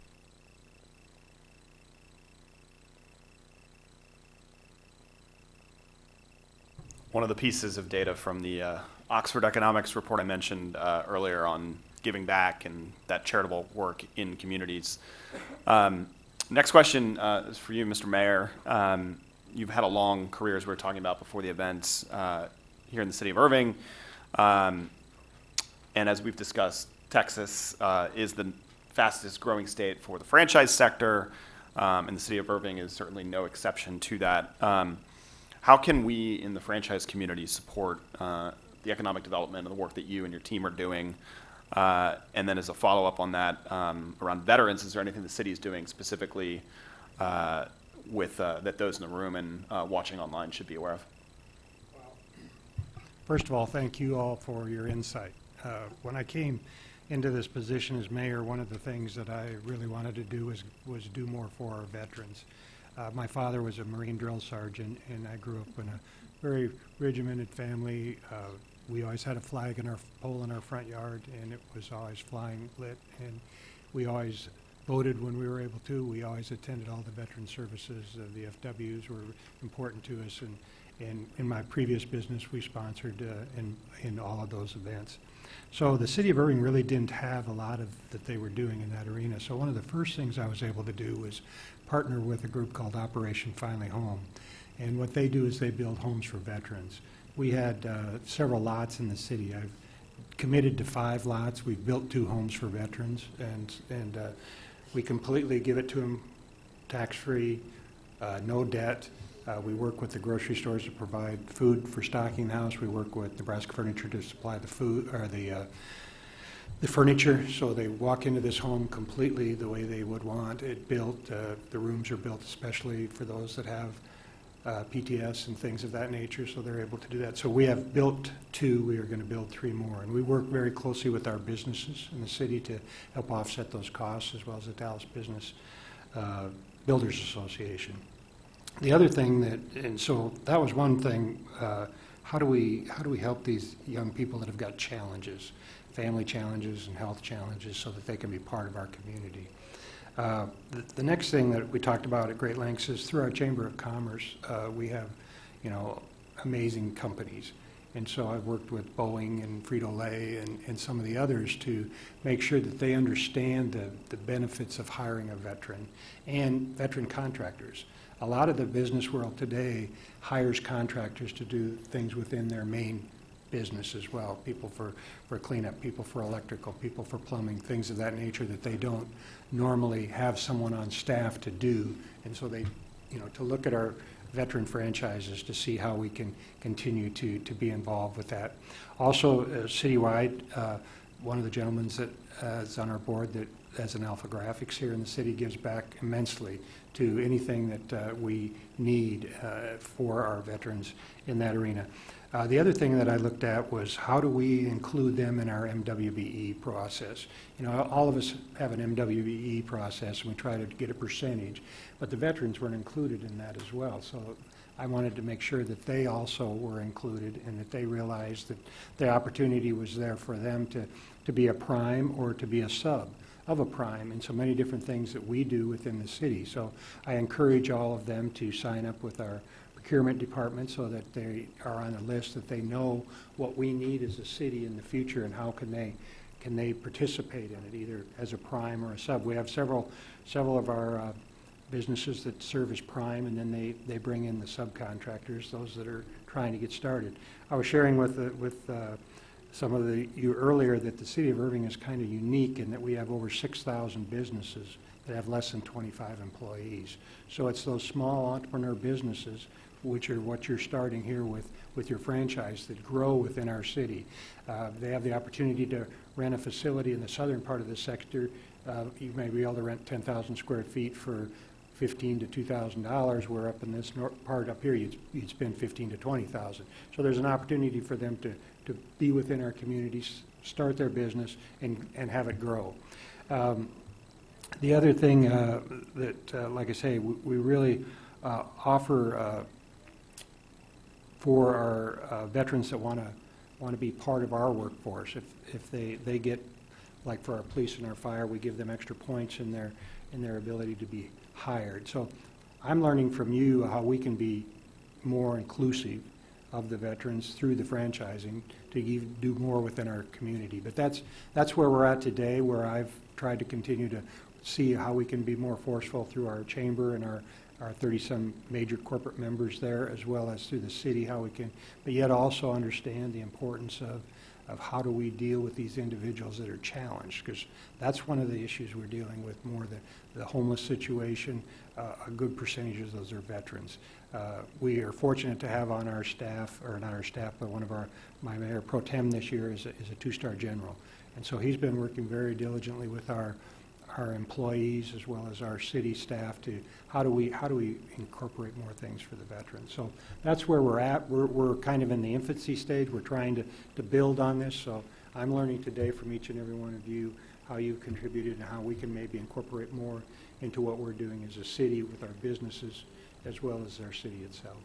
One of the pieces of data from the Oxford Economics report I mentioned earlier on giving back and that charitable work in communities. Next question is for you, Mr. Mayor. You've had a long career, as we were talking about before the event, here in the city of Irving. And as we've discussed, Texas is the fastest growing state for the franchise sector, and the city of Irving is certainly no exception to that. How can we in the franchise community support the economic development and the work that you and your team are doing? And then as a follow-up on that, around veterans, is there anything the city is doing specifically with that those in the room and watching online should be aware of? First of all, thank you all for your insight. When I came into this position as mayor, one of the things that I really wanted to do was do more for our veterans. My father was a Marine drill sergeant, and I grew up in a very regimented family. We always had a flag in our pole in our front yard, and it was always flying lit. And we always voted when we were able to. We always attended all the veteran services. The FWs were important to us, and in my previous business, we sponsored in all of those events. So the city of Irving really didn't have a lot of that they were doing in that arena. So one of the first things I was able to do was partner with a group called Operation Finally Home. And what they do is they build homes for veterans. We had several lots in the city. I've committed to 5 lots. We've built 2 homes for veterans, and we completely give it to them tax-free, no debt. We work with the grocery stores to provide food for stocking the house. We work with Nebraska Furniture to supply the food or the furniture. So they walk into this home completely the way they would want it built. The rooms are built especially for those that have PTS and things of that nature, so they're able to do that. So we have built 2, we are going to build 3 more. And we work very closely with our businesses in the city to help offset those costs, as well as the Dallas Business Builders Association. The other thing and so that was one thing, how do we help these young people that have got challenges, family challenges and health challenges, so that they can be part of our community? The next thing that we talked about at great lengths is through our Chamber of Commerce, we have, amazing companies. And so I've worked with Boeing and Frito-Lay and some of the others to make sure that they understand the benefits of hiring a veteran and veteran contractors. A lot of the business world today hires contractors to do things within their main business as well, people for cleanup, people for electrical, people for plumbing, things of that nature that they don't normally have someone on staff to do. And so they, to look at our veteran franchises to see how we can continue to be involved with that. Also, citywide, one of the gentlemen that is on our board that has an Alpha Graphics here in the city gives back immensely to anything that we need for our veterans in that arena. The other thing that I looked at was how do we include them in our MWBE process. All of us have an MWBE process and we try to get a percentage, but the veterans weren't included in that as well. So I wanted to make sure that they also were included and that they realized that the opportunity was there for them to be a prime or to be a sub of a prime, and so many different things that we do within the city. So I encourage all of them to sign up with our procurement department so that they are on a list, that they know what we need as a city in the future and how can they participate in it, either as a prime or a sub. We have several of our businesses that serve as prime, and then they bring in the subcontractors, those that are trying to get started. I was sharing with some of you earlier that the city of Irving is kind of unique in that we have over 6,000 businesses that have less than 25 employees. So it's those small entrepreneur businesses, which are what you're starting here with your franchise, that grow within our city. They have the opportunity to rent a facility in the southern part of the sector. You may be able to rent 10,000 square feet for $15,000 to $2,000, where up in this part up here, you'd spend $15,000 to $20,000. So there's an opportunity for them to be within our communities, start their business, and have it grow. The other thing that, like I say, we really offer for our veterans that want to be part of our workforce. If they get, like for our police and our fire, we give them extra points in their ability to be hired. So I'm learning from you how we can be more inclusive of the veterans through the franchising to do more within our community. But that's where we're at today, where I've tried to continue to see how we can be more forceful through our chamber and our 30-some major corporate members there, as well as through the city, how we can, but yet also understand the importance of how do we deal with these individuals that are challenged, because that's one of the issues we're dealing with more, the homeless situation. A good percentage of those are veterans. We are fortunate to have on our staff, or not our staff, but my mayor pro tem this year is a 2-star general. And so he's been working very diligently with our employees as well as our city staff to how do we incorporate more things for the veterans. So that's where we're at. We're kind of in the infancy stage. We're trying to build on this. So I'm learning today from each and every one of you how you've contributed and how we can maybe incorporate more into what we're doing as a city with our businesses as well as our city itself.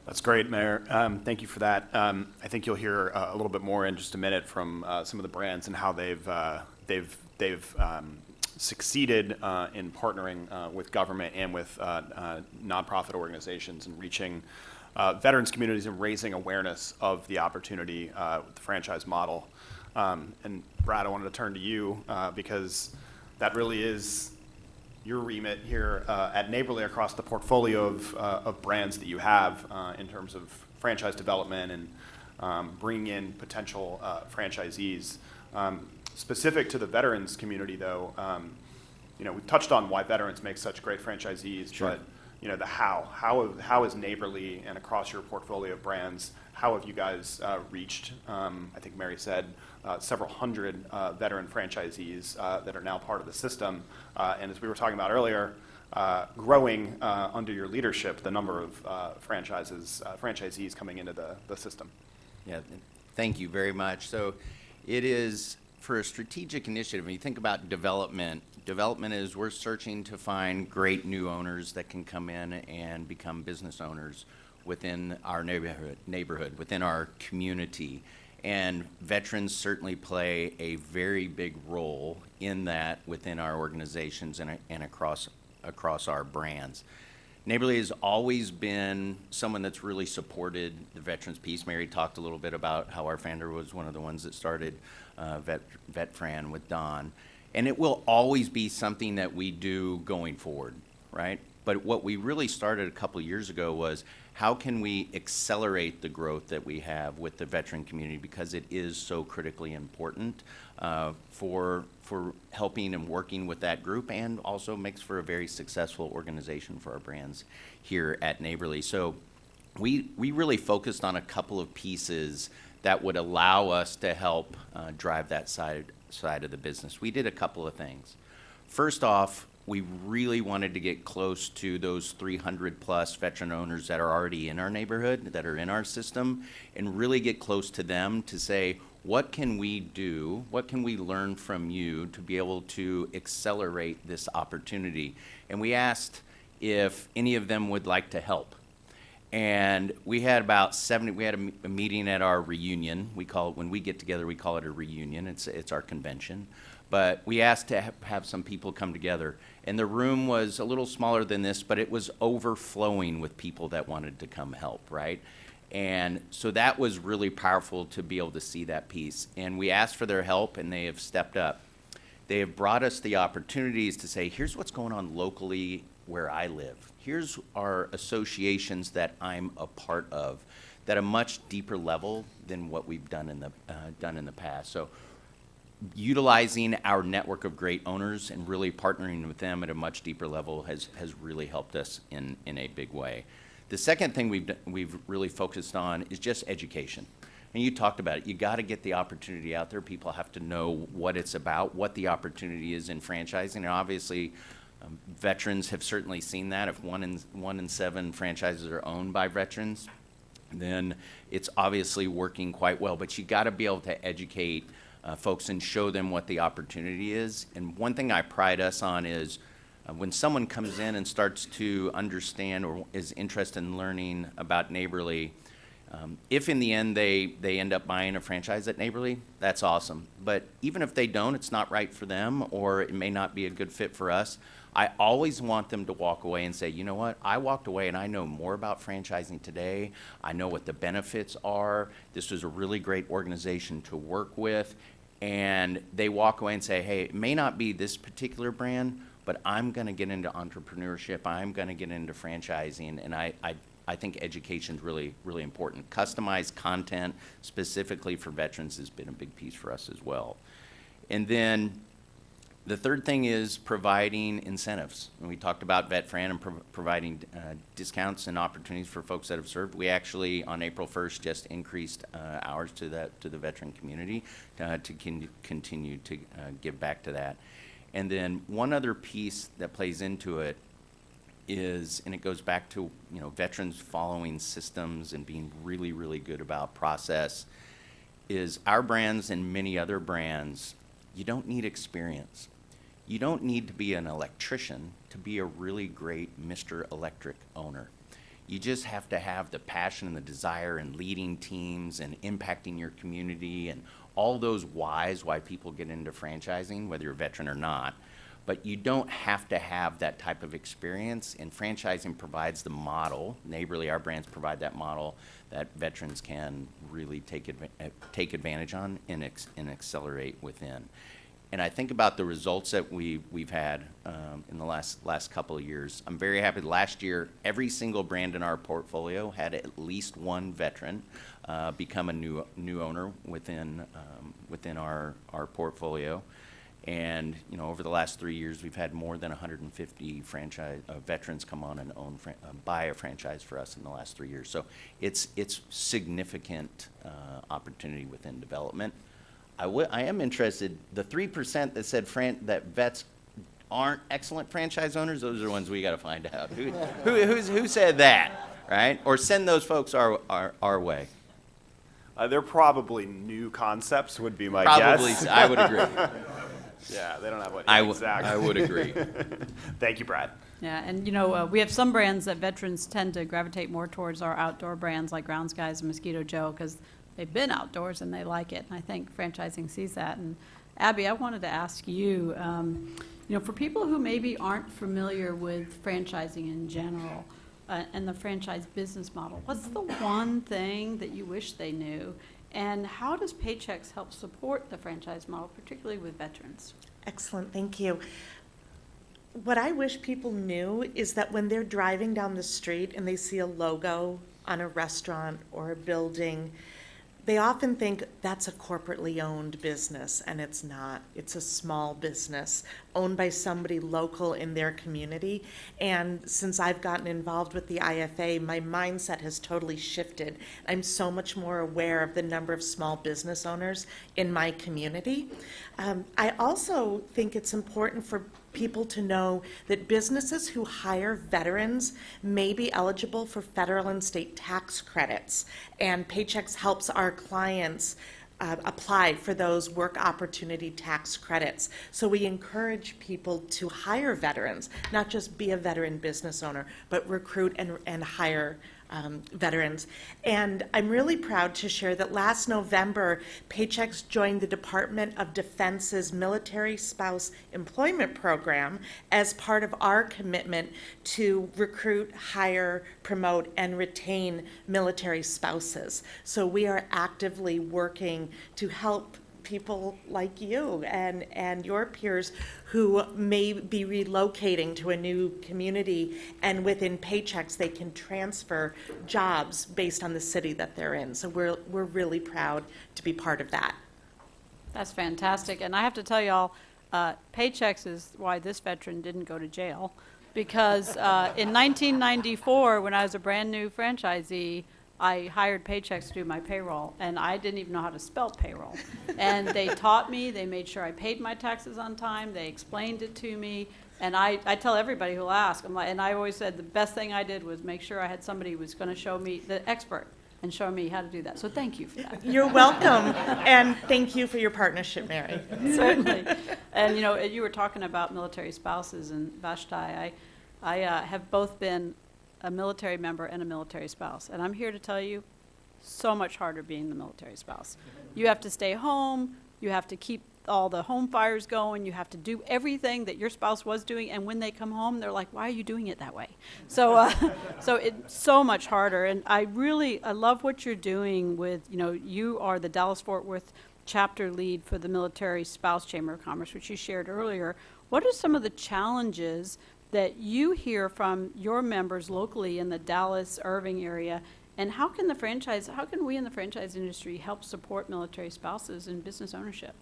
That's great, Mayor. Thank you for that. I think you'll hear a little bit more in just a minute from some of the brands and how they've succeeded in partnering with government and with nonprofit organizations and reaching veterans communities and raising awareness of the opportunity with the franchise model. And Brad, I wanted to turn to you because that really is your remit here at Neighborly across the portfolio of brands that you have in terms of franchise development and bringing in potential franchisees. Specific to the veterans community, though, we've touched on why veterans make such great franchisees, Sure. but the how is Neighborly and across your portfolio of brands, how have you guys reached, I think Mary said, several hundred veteran franchisees that are now part of the system? And as we were talking about earlier, growing under your leadership, the number of franchisees coming into the system. Yeah, thank you very much. So it is, for a strategic initiative, when you think about development is we're searching to find great new owners that can come in and become business owners within our neighborhood, within our community. And veterans certainly play a very big role in that within our organizations and across our brands. Neighborly has always been someone that's really supported the veterans piece. Mary talked a little bit about how our founder was one of the ones that started VetFran with Don. And it will always be something that we do going forward, right? But what we really started a couple of years ago was how can we accelerate the growth that we have with the veteran community, because it is so critically important for helping and working with that group, and also makes for a very successful organization for our brands here at Neighborly. So we really focused on a couple of pieces that would allow us to help drive that side of the business. We did a couple of things. First off, we really wanted to get close to those 300 plus veteran owners that are already in our neighborhood, that are in our system, and really get close to them to say, what can we do? What can we learn from you to be able to accelerate this opportunity? And we asked if any of them would like to help. And we had about 70, we had a meeting at our reunion. We call it, when we get together, we call it a reunion. It's our convention. But we asked to have some people come together. And the room was a little smaller than this, but it was overflowing with people that wanted to come help, right? And so that was really powerful to be able to see that piece. And we asked for their help, and they have stepped up. They have brought us the opportunities to say, here's what's going on locally where I live. Here's our associations that I'm a part of, that a much deeper level than what we've done in the past. So utilizing our network of great owners and really partnering with them at a much deeper level has really helped us in a big way. The second thing we've really focused on is just education. And you talked about it. You got to get the opportunity out there. People have to know what it's about, what the opportunity is in franchising. And obviously, veterans have certainly seen that. If 1 in 7 franchises are owned by veterans, then it's obviously working quite well. But you got to be able to educate folks and show them what the opportunity is. And one thing I pride us on is when someone comes in and starts to understand or is interested in learning about Neighborly, if in the end they end up buying a franchise at Neighborly, that's awesome. But even if they don't, it's not right for them, or it may not be a good fit for us, I always want them to walk away and say, you know what, I walked away and I know more about franchising today. I know what the benefits are. This was a really great organization to work with. And they walk away and say, hey, it may not be this particular brand, but I'm going to get into entrepreneurship. I'm going to get into franchising. And I think education is really, really important. Customized content specifically for veterans has been a big piece for us as well. And then the third thing is providing incentives. When we talked about VetFran and providing discounts and opportunities for folks that have served, we actually on April 1st just increased hours to the veteran community to continue to give back to that. And then one other piece that plays into it is, and it goes back to veterans following systems and being really, really good about process, is our brands and many other brands, you don't need experience. You don't need to be an electrician to be a really great Mr. Electric owner. You just have to have the passion and the desire and leading teams and impacting your community and all those whys why people get into franchising, whether you're a veteran or not. But you don't have to have that type of experience, and franchising provides the model. Neighborly, our brands provide that model that veterans can really take advantage on and accelerate within. And I think about the results that we've had in the last couple of years. I'm very happy. Last year, every single brand in our portfolio had at least one veteran become a new owner within our portfolio. And over the last 3 years, we've had more than 150 veterans come on and buy a franchise for us in the last 3 years. So it's significant opportunity within development. I am interested. The 3% that said that vets aren't excellent franchise owners, those are the ones we got to find out. Who said that, right? Or send those folks our way. They're probably new concepts, would be my Probably, guess. I would agree. Yeah, they don't have what. I exactly. would agree. Thank you, Brad. Yeah, and we have some brands that veterans tend to gravitate more towards our outdoor brands like Grounds Guys and Mosquito Joe because they've been outdoors and they like it. And I think franchising sees that. And Abby, I wanted to ask you, for people who maybe aren't familiar with franchising in general and the franchise business model, what's the one thing that you wish they knew? And how does Paychex help support the franchise model, particularly with veterans? Excellent, thank you. What I wish people knew is that when they're driving down the street and they see a logo on a restaurant or a building, they often think that's a corporately owned business, and it's not. It's a small business owned by somebody local in their community. And since I've gotten involved with the IFA, my mindset has totally shifted. I'm so much more aware of the number of small business owners in my community. I also think it's important for people to know that businesses who hire veterans may be eligible for federal and state tax credits, and Paychex helps our clients apply for those work opportunity tax credits. So we encourage people to hire veterans, not just be a veteran business owner, but recruit and hire veterans. And I'm really proud to share that last November, Paychex joined the Department of Defense's Military Spouse Employment Program as part of our commitment to recruit, hire, promote, and retain military spouses. So we are actively working to help people like you and your peers who may be relocating to a new community, and within Paychex they can transfer jobs based on the city that they're in. So we're really proud to be part of that. That's fantastic. And I have to tell y'all, Paychex is why this veteran didn't go to jail, because in 1994, when I was a brand new franchisee, I hired Paychex to do my payroll, and I didn't even know how to spell payroll. And they taught me, they made sure I paid my taxes on time, they explained it to me, and I tell everybody who'll ask, and I always said the best thing I did was make sure I had somebody who was going to show me, the expert, and show me how to do that. So thank you for that. You're welcome, and thank you for your partnership, Mary. Certainly. And you were talking about military spouses, and Vashti, I have both been a military member and a military spouse. And I'm here to tell you, so much harder being the military spouse. You have to stay home, you have to keep all the home fires going, you have to do everything that your spouse was doing, and when they come home, they're like, why are you doing it that way? So so it's so much harder, and I love what you're doing with, you are the Dallas-Fort Worth chapter lead for the Military Spouse Chamber of Commerce, which you shared earlier. What are some of the challenges that you hear from your members locally in the Dallas, Irving area, and how can we in the franchise industry help support military spouses in business ownership?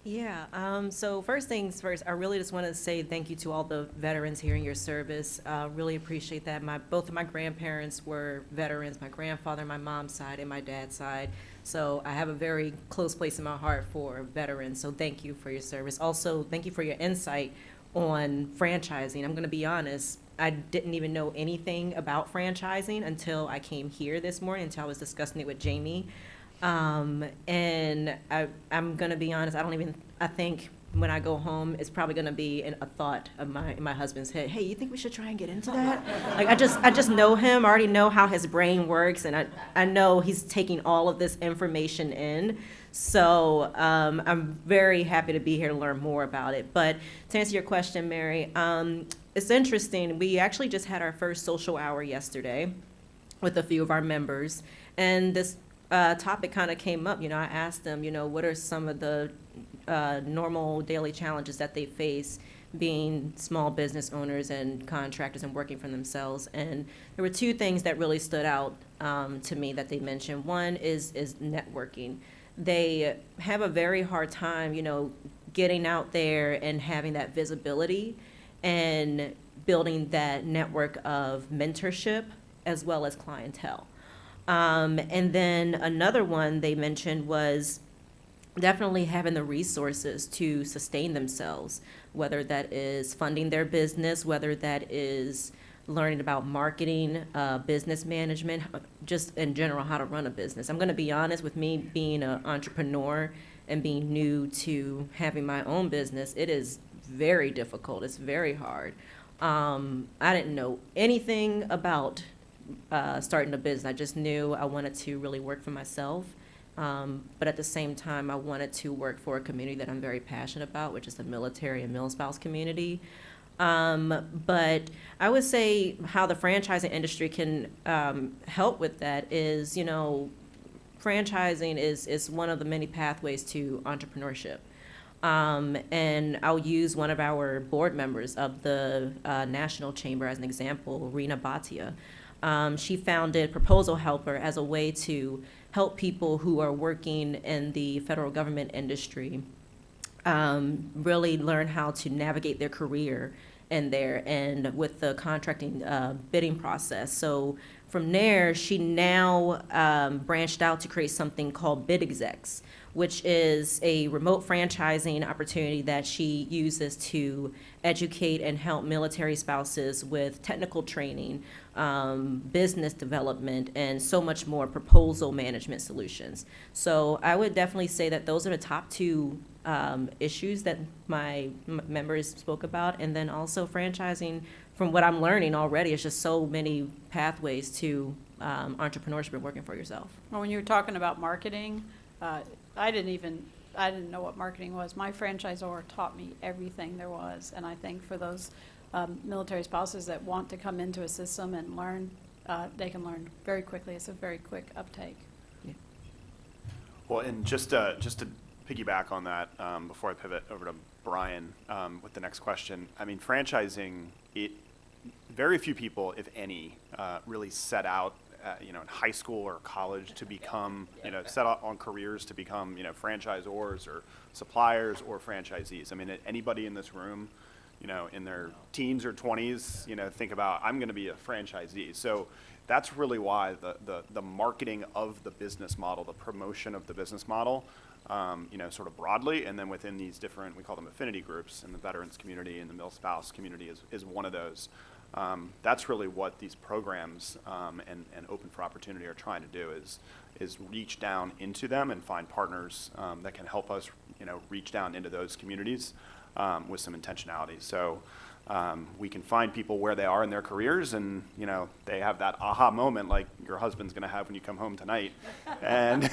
Yeah, so first things first, I really just want to say thank you to all the veterans here in your service. Really appreciate that. Both of my grandparents were veterans, my grandfather, my mom's side, and my dad's side. So I have a very close place in my heart for veterans, so thank you for your service. Also, thank you for your insight on franchising. I'm going to be honest, I didn't even know anything about franchising until I came here this morning, until I was discussing it with Jamie. And I'm going to be honest, I think when I go home, it's probably going to be a thought of in my husband's head, hey, you think we should try and get into that? Like, I just know him, I already know how his brain works, and I know he's taking all of this information in. So I'm very happy to be here to learn more about it. But to answer your question, Mary, it's interesting. We actually just had our first social hour yesterday with a few of our members, and this topic kind of came up. I asked them, what are some of the normal daily challenges that they face being small business owners and contractors and working for themselves. And there were two things that really stood out to me that they mentioned. One is networking. They have a very hard time, getting out there and having that visibility and building that network of mentorship as well as clientele. And then another one they mentioned was definitely having the resources to sustain themselves, whether that is funding their business, whether that is learning about marketing, business management, just in general, how to run a business. I'm going to be honest, with me being an entrepreneur and being new to having my own business, it is very difficult. It's very hard. I didn't know anything about starting a business. I just knew I wanted to really work for myself. But at the same time, I wanted to work for a community that I'm very passionate about, which is the military and mil-spouse community. But I would say how the franchising industry can help with that is, you know, franchising is one of the many pathways to entrepreneurship. And I'll use one of our board members of the National Chamber as an example, Rena Bhatia. She founded Proposal Helper as a way to help people who are working in the federal government industry really learn how to navigate their career in there and with the contracting bidding process. So from there, she now branched out to create something called Bid Execs, which is a remote franchising opportunity that she uses to educate and help military spouses with technical training, business development, and so much more, proposal management solutions. So I would definitely say that those are the top two issues that my members spoke about. And then also franchising, from what I'm learning already, is just so many pathways to entrepreneurship and working for yourself. Well, when you were talking about marketing, I didn't know what marketing was. My franchisor taught me everything there was, and I think for those military spouses that want to come into a system and learn, they can learn very quickly. It's a very quick uptake. Yeah. Well, and just to piggyback on that, before I pivot over to Brian with the next question, I mean, franchising, very few people, if any, really set out in high school or college to become, set out on careers to become, franchisors or suppliers or franchisees. I mean, anybody in this room, in their teens or 20s, think about, I'm going to be a franchisee. So that's really why the marketing of the business model, the promotion of the business model, sort of broadly, and then within these different, we call them affinity groups, in the veterans community and the mil-spouse community is one of those. That's really what these programs and Open for Opportunity are trying to do is reach down into them and find partners that can help us, reach down into those communities with some intentionality. So we can find people where they are in their careers, and they have that aha moment like your husband's going to have when you come home tonight, and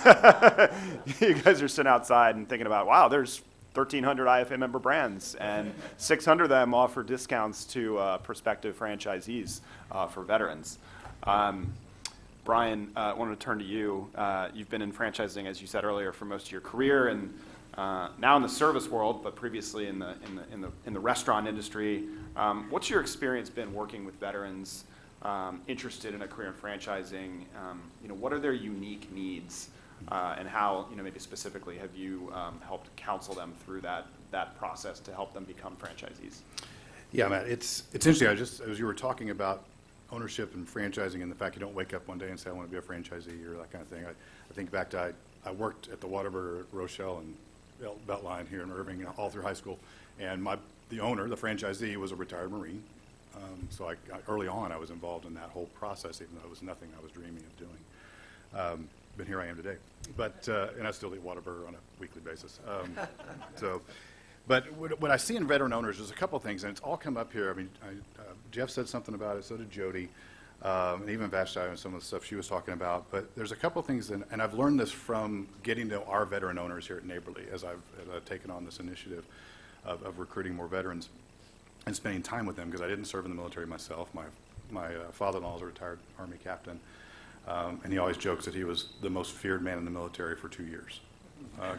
you guys are sitting outside and thinking about, wow, there's 1,300 IFA member brands, and 600 of them offer discounts to prospective franchisees for veterans. Brian, I wanted to turn to you. You've been in franchising, as you said earlier, for most of your career, and now in the service world, but previously in the restaurant industry. What's your experience been working with veterans interested in a career in franchising? What are their unique needs? And how, maybe specifically, have you helped counsel them through that process to help them become franchisees? Yeah, Matt, it's interesting. As you were talking about ownership and franchising and the fact you don't wake up one day and say, I want to be a franchisee or that kind of thing, I think back to, I worked at the Whataburger at Rochelle and Beltline here in Irving all through high school, and the owner, the franchisee, was a retired Marine. So early on, I was involved in that whole process, even though it was nothing I was dreaming of doing. But here I am today. But and I still eat Whataburger on a weekly basis. But what I see in veteran owners is a couple things, and it's all come up here. I mean, Jeff said something about it, so did Jody, and even Vashti and some of the stuff she was talking about. But there's a couple things, and I've learned this from getting to know our veteran owners here at Neighborly as I've taken on this initiative of recruiting more veterans and spending time with them, because I didn't serve in the military myself. My father-in-law is a retired Army captain. And he always jokes that he was the most feared man in the military for 2 years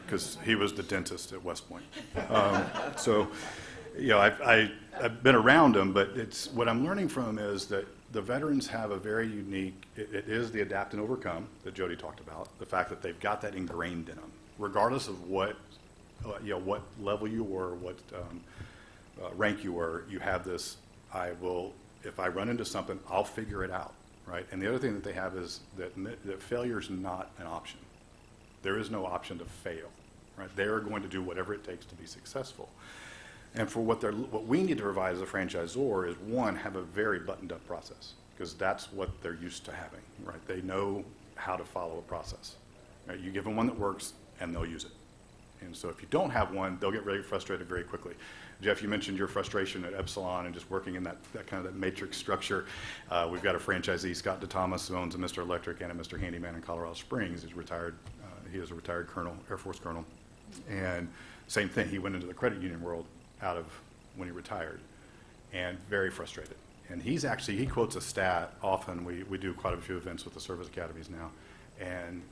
because he was the dentist at West Point. So, I've been around him, but what I'm learning from him is that the veterans have a very unique, it is the adapt and overcome that Jody talked about, the fact that they've got that ingrained in them, regardless of what level you were, what rank you were, you have this, if I run into something, I'll figure it out. Right, and the other thing that they have is that failure is not an option. There is no option to fail. right? They are going to do whatever it takes to be successful. And for what we need to provide as a franchisor is, one, have a very buttoned-up process, because that's what they're used to having, right? They know how to follow a process. Right? You give them one that works, and they'll use it. And so if you don't have one, they'll get really frustrated very quickly. Jeff, you mentioned your frustration at Epsilon and just working in that kind of that matrix structure. We've got a franchisee, Scott DeThomas, who owns a Mr. Electric and a Mr. Handyman in Colorado Springs. He's retired. He is a retired colonel, Air Force colonel. And same thing, he went into the credit union world out of when he retired, and very frustrated. And he quotes a stat often. We do quite a few events with the service academies now, and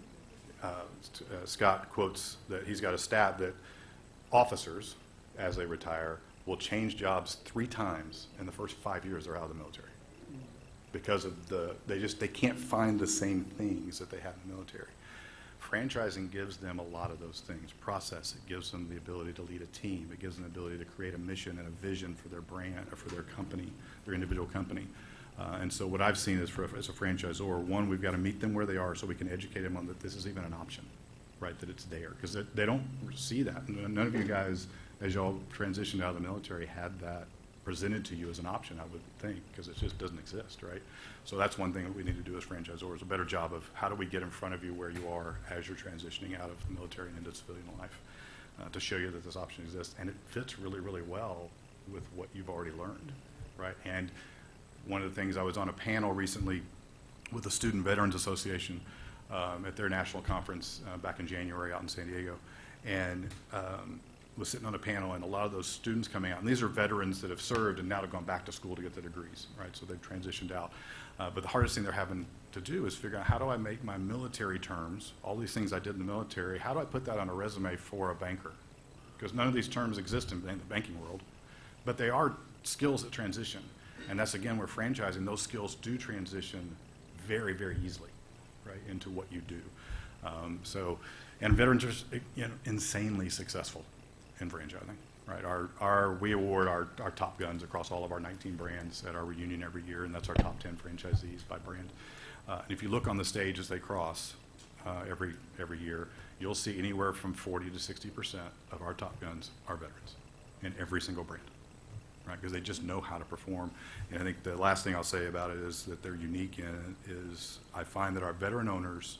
Scott quotes that he's got a stat that officers, as they retire, will change jobs 3 times in the first 5 years they're out of the military, because of they can't find the same things that they had in the military. Franchising gives them a lot of those things. Process, it gives them the ability to lead a team. It gives them the ability to create a mission and a vision for their brand or for their company, their individual company. And so what I've seen is as a franchisor, one, we've got to meet them where they are so we can educate them on that this is even an option, right, that it's there. Because they don't see that. None of you guys, as y'all transitioned out of the military, had that presented to you as an option, I would think, because it just doesn't exist, right? So that's one thing that we need to do as franchisors, a better job of how do we get in front of you where you are as you're transitioning out of the military and into civilian life, to show you that this option exists. And it fits really, really well with what you've already learned, right? And one of the things, I was on a panel recently with the Student Veterans Association at their national conference back in January out in San Diego, and was sitting on a panel, and a lot of those students coming out, and these are veterans that have served and now have gone back to school to get their degrees, right? So they've transitioned out. But the hardest thing they're having to do is figure out, how do I make my military terms, all these things I did in the military, how do I put that on a resume for a banker? Because none of these terms exist in the banking world, but they are skills that transition. And that's, again, where franchising, those skills do transition very, very easily, right, into what you do. And veterans are insanely successful in franchising, right? We award our top guns across all of our 19 brands at our reunion every year, and that's our top 10 franchisees by brand. And if you look on the stage as they cross every year, you'll see anywhere from 40 to 60% of our top guns are veterans in every single brand, right? Because they just know how to perform. And I think the last thing I'll say about it is that they're unique in is I find that our veteran owners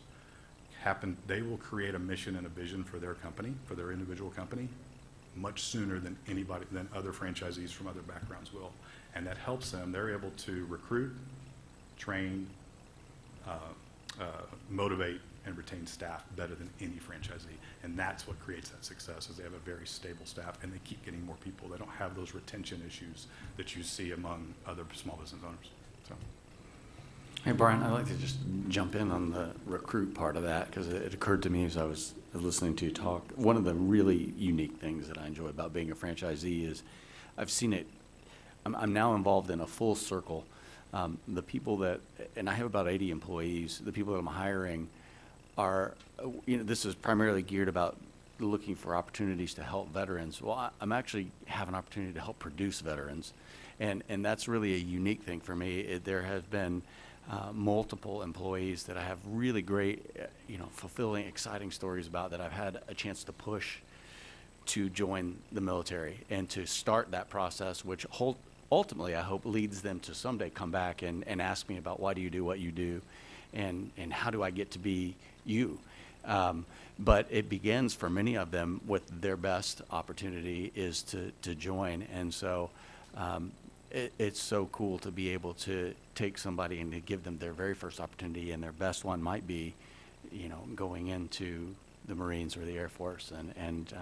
they will create a mission and a vision for their company, for their individual company, much sooner than other franchisees from other backgrounds will. And that helps them. They're able to recruit, train, motivate, and retain staff better than any franchisee. And that's what creates that success, is they have a very stable staff, and they keep getting more people. They don't have those retention issues that you see among other small business owners. So. Hey, Brian, I'd like to just jump in on the recruit part of that, because it occurred to me as I was listening to you talk. One of the really unique things that I enjoy about being a franchisee is I've seen it. I'm now involved in a full circle. The people that, and I have about 80 employees, the people that I'm hiring are, this is primarily geared about looking for opportunities to help veterans. Well, I'm actually have an opportunity to help produce veterans. And that's really a unique thing for me. There have been multiple employees that I have really great, fulfilling, exciting stories about that I've had a chance to push to join the military and to start that process, which ultimately I hope leads them to someday come back and ask me about why do you do what you do, and how do I get to be you. But it begins for many of them with their best opportunity is to join. And so it's so cool to be able to take somebody and to give them their very first opportunity, and their best one might be, going into the Marines or the Air Force, and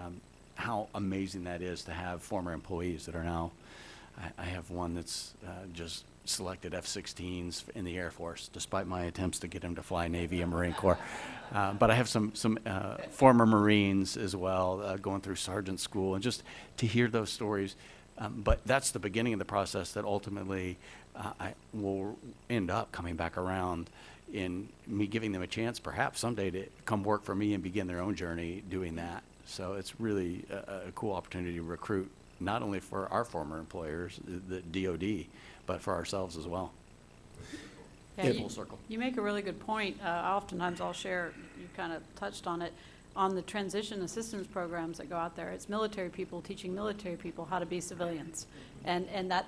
how amazing that is to have former employees that are now, I have one that's just selected F-16s in the Air Force, despite my attempts to get him to fly Navy and Marine Corps. But I have some former Marines as well, going through sergeant school, and just to hear those stories. But that's the beginning of the process that ultimately I will end up coming back around in me giving them a chance perhaps someday to come work for me and begin their own journey doing that. So it's really a cool opportunity to recruit, not only for our former employers, the DOD, but for ourselves as well. Yeah, Full circle. You make a really good point. Oftentimes I'll share, you kind of touched on it, on the transition assistance programs that go out there. It's military people teaching military people how to be civilians. And that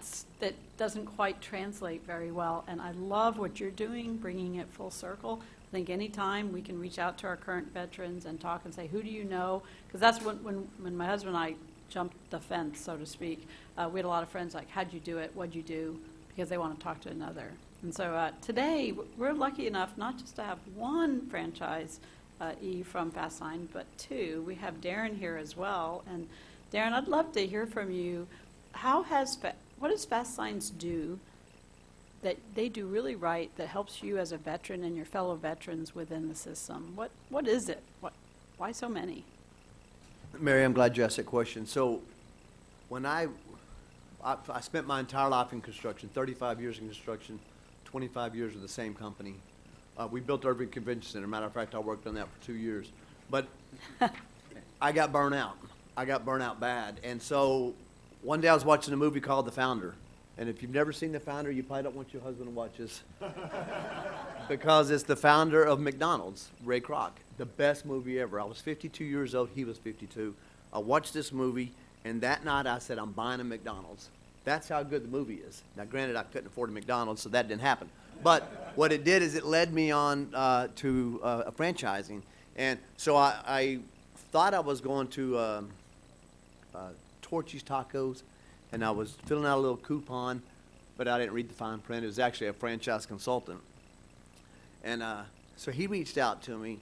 doesn't quite translate very well. And I love what you're doing, bringing it full circle. I think anytime we can reach out to our current veterans and talk and say, who do you know? Because that's when my husband and I jumped the fence, so to speak, we had a lot of friends like, how'd you do it? What'd you do? Because they want to talk to another. And so today, we're lucky enough not just to have one franchise from Fast Sign, but two. We have Darren here as well. And Darren, I'd love to hear from you. What does Fast Signs do that they do really right that helps you as a veteran and your fellow veterans within the system? What is it? Why so many? Mary, I'm glad you asked that question. So when I spent my entire life in construction, 35 years in construction, 25 years with the same company. We built Irving Convention Center. Matter of fact, I worked on that for 2 years. But I got burnt out. I got burnt out bad. And so one day I was watching a movie called The Founder. And if you've never seen The Founder, you probably don't want your husband to watch this. Because it's the founder of McDonald's, Ray Kroc. The best movie ever. I was 52 years old. He was 52. I watched this movie, and that night I said, I'm buying a McDonald's. That's how good the movie is. Now, granted, I couldn't afford a McDonald's, so that didn't happen. But what it did is it led me on to franchising. And so I thought I was going to Torchy's Tacos, and I was filling out a little coupon, but I didn't read the fine print. It was actually a franchise consultant. And so he reached out to me,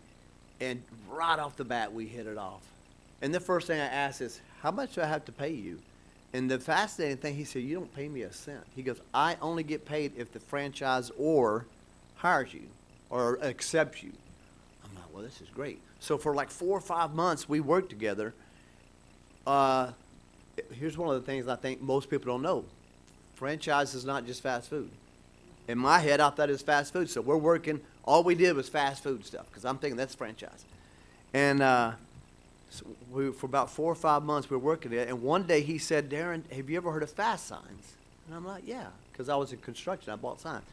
and right off the bat, we hit it off. And the first thing I asked is, how much do I have to pay you? And the fascinating thing, he said, you don't pay me a cent. He goes, I only get paid if the franchisor hires you or accepts you. I'm like, well, this is great. So for like 4 or 5 months, we worked together. Here's one of the things I think most people don't know. Franchise is not just fast food. In my head, I thought it was fast food. So we're working, all we did was fast food stuff, because I'm thinking that's franchise. And so for about 4 or 5 months, we were working it. And one day he said, Darren, have you ever heard of Fast Signs? And I'm like, yeah, because I was in construction. I bought signs.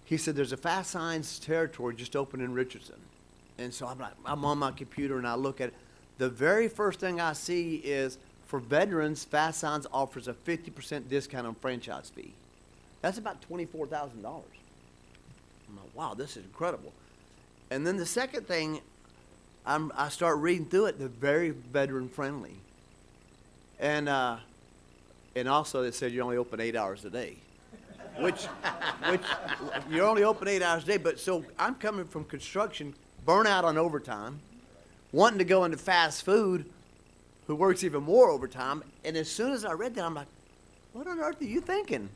He said, there's a Fast Signs territory just opened in Richardson. And so I'm like, I'm on my computer and I look at it. The very first thing I see is, for veterans, Fast Signs offers a 50% discount on franchise fee. That's about $24,000. I'm like, wow, this is incredible. And then the second thing, I start reading through it, they're very veteran friendly. And also they said you only open 8 hours a day, which you're only open 8 hours a day. But so I'm coming from construction, burnout on overtime, wanting to go into fast food, who works even more overtime. And as soon as I read that, I'm like, what on earth are you thinking?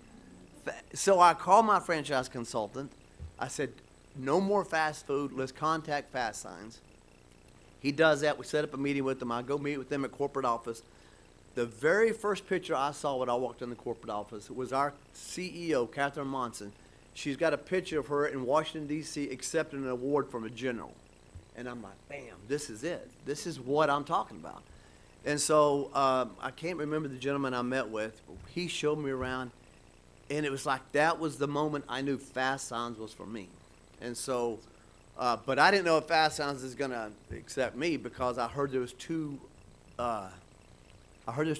So I called my franchise consultant. I said, no more fast food. Let's contact Fast Signs. He does that. We set up a meeting with them. I go meet with them at corporate office. The very first picture I saw when I walked in the corporate office was our CEO, Catherine Monson. She's got a picture of her in Washington, D.C., accepting an award from a general. And I'm like, bam, this is it. This is what I'm talking about. And so I can't remember the gentleman I met with. He showed me around, and it was like that was the moment I knew Fast Signs was for me. And so, but I didn't know if Fast Signs is going to accept me, because I heard there was two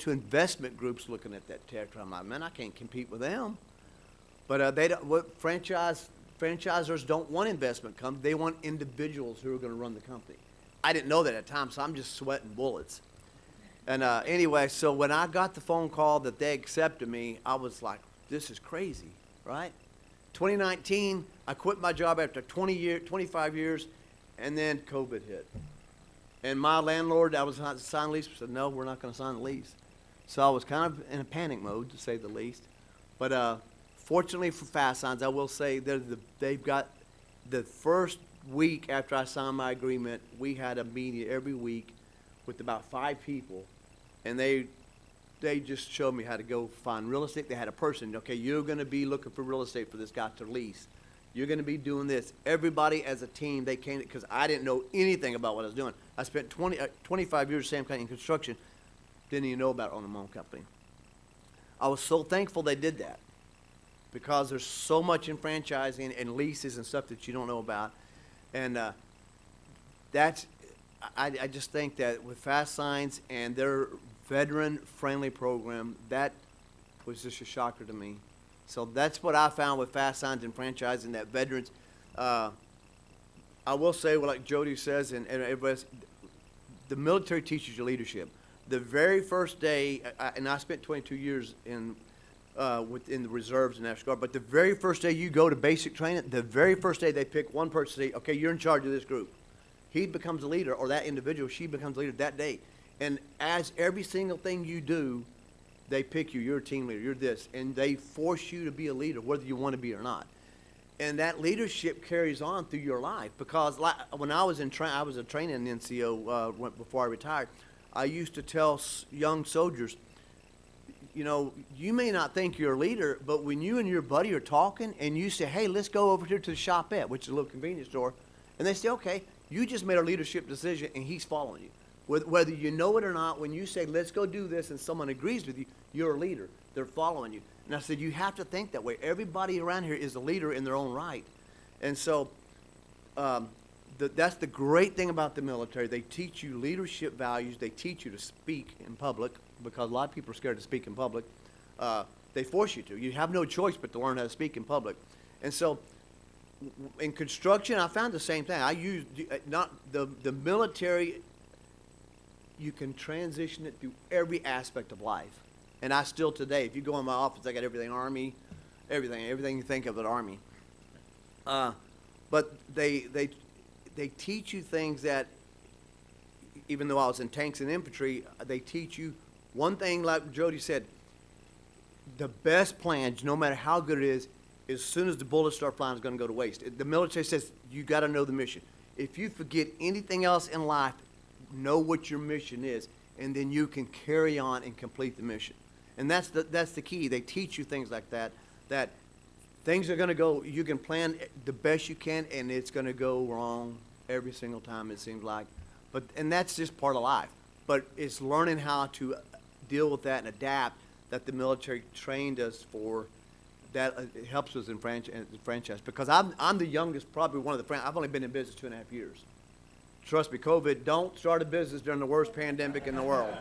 investment groups looking at that territory. I'm like, man, I can't compete with them. But they don't. Franchisors don't want investment companies. They want individuals who are going to run the company. I didn't know that at the time, so I'm just sweating bullets. And anyway, so when I got the phone call that they accepted me, I was like, this is crazy, right? 2019, I quit my job after 25 years, and then COVID hit. And my landlord, I was going to sign a lease, said, no, we're not going to sign the lease. So I was kind of in a panic mode, to say the least. But fortunately for Fast Signs, I will say they've got the first week after I signed my agreement, we had a meeting every week with about 5 people, and they just showed me how to go find real estate. They had a person, okay, you're going to be looking for real estate for this guy to lease. You're going to be doing this. Everybody as a team, they came, because I didn't know anything about what I was doing. I spent 25 years same kind in construction, didn't even know about owning my own company. I was so thankful they did that, because there's so much in franchising and leases and stuff that you don't know about. And I just think that with Fast Signs and their veteran-friendly program, that was just a shocker to me. So that's what I found with Fast Signs and franchising, that veterans, I will say, well, like Jody says, and everybody else, the military teaches you leadership. The very first day, and I spent 22 years in the reserves and National Guard, but the very first day you go to basic training, the very first day they pick one person to say, okay, you're in charge of this group. He becomes a leader, or that individual, she becomes a leader that day. And as every single thing you do, they pick you, you're a team leader, you're this, and they force you to be a leader, whether you want to be or not. And that leadership carries on through your life, because like, when I was I was a training NCO before I retired. I used to tell young soldiers, you know, you may not think you're a leader, but when you and your buddy are talking and you say, hey, let's go over here to the shopette, which is a little convenience store, and they say, okay, you just made a leadership decision and he's following you. Whether you know it or not, when you say, let's go do this, and someone agrees with you, you're a leader. They're following you. And I said, you have to think that way. Everybody around here is a leader in their own right. And so that's the great thing about the military. They teach you leadership values. They teach you to speak in public, because a lot of people are scared to speak in public. They force you to. You have no choice but to learn how to speak in public. And so in construction, I found the same thing. I used not the military. You can transition it through every aspect of life. And I still today, if you go in my office, I got everything Army, everything you think of at Army. But they teach you things that, even though I was in tanks and infantry, they teach you one thing, like Jody said, the best plans, no matter how good it is, as soon as the bullets start flying, is going to go to waste. The military says you got to know the mission. If you forget anything else in life, know what your mission is, and then you can carry on and complete the mission. And that's the key. They teach you things like that, that things are going to go, you can plan the best you can, and it's going to go wrong every single time, it seems like. And that's just part of life. But it's learning how to deal with that and adapt, that the military trained us for. That it helps us in franchise. Because I'm the youngest, probably one of the I've only been in business 2.5 years. Trust me, COVID, don't start a business during the worst pandemic in the world.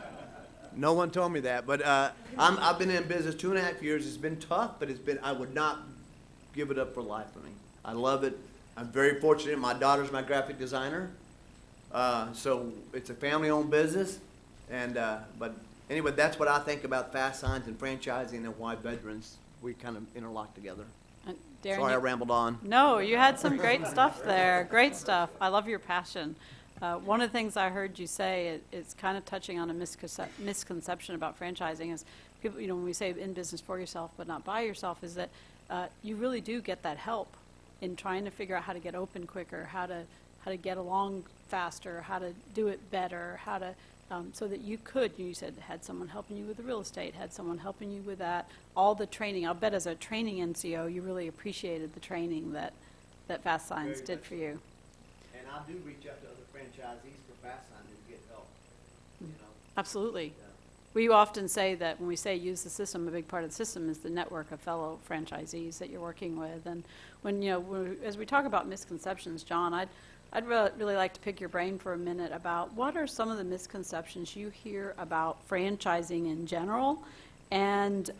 No one told me that, but I've been in business 2.5 years. It's been tough, but I would not give it up for life for me. I love it. I'm very fortunate. My daughter's my graphic designer. So it's a family-owned business. But anyway, that's what I think about Fast Signs and franchising, and why veterans, we kind of interlock together. Darren, Sorry, I rambled on. No, you had some great stuff there. Great stuff. I love your passion. One of the things I heard you say, it's kind of touching on a misconception about franchising, is people, when we say in business for yourself but not by yourself, is that you really do get that help in trying to figure out how to get open quicker, how to get along faster, how to do it better, how to so that you could, you said, had someone helping you with the real estate, had someone helping you with that, all the training. I'll bet as a training NCO, you really appreciated the training that Fast Signs did for you. And I do reach out to other franchisees for Fast Signs to get help. Absolutely. Yeah. We often say that when we say use the system, a big part of the system is the network of fellow franchisees that you're working with. And when, as we talk about misconceptions, John, I'd really like to pick your brain for a minute about what are some of the misconceptions you hear about franchising in general, and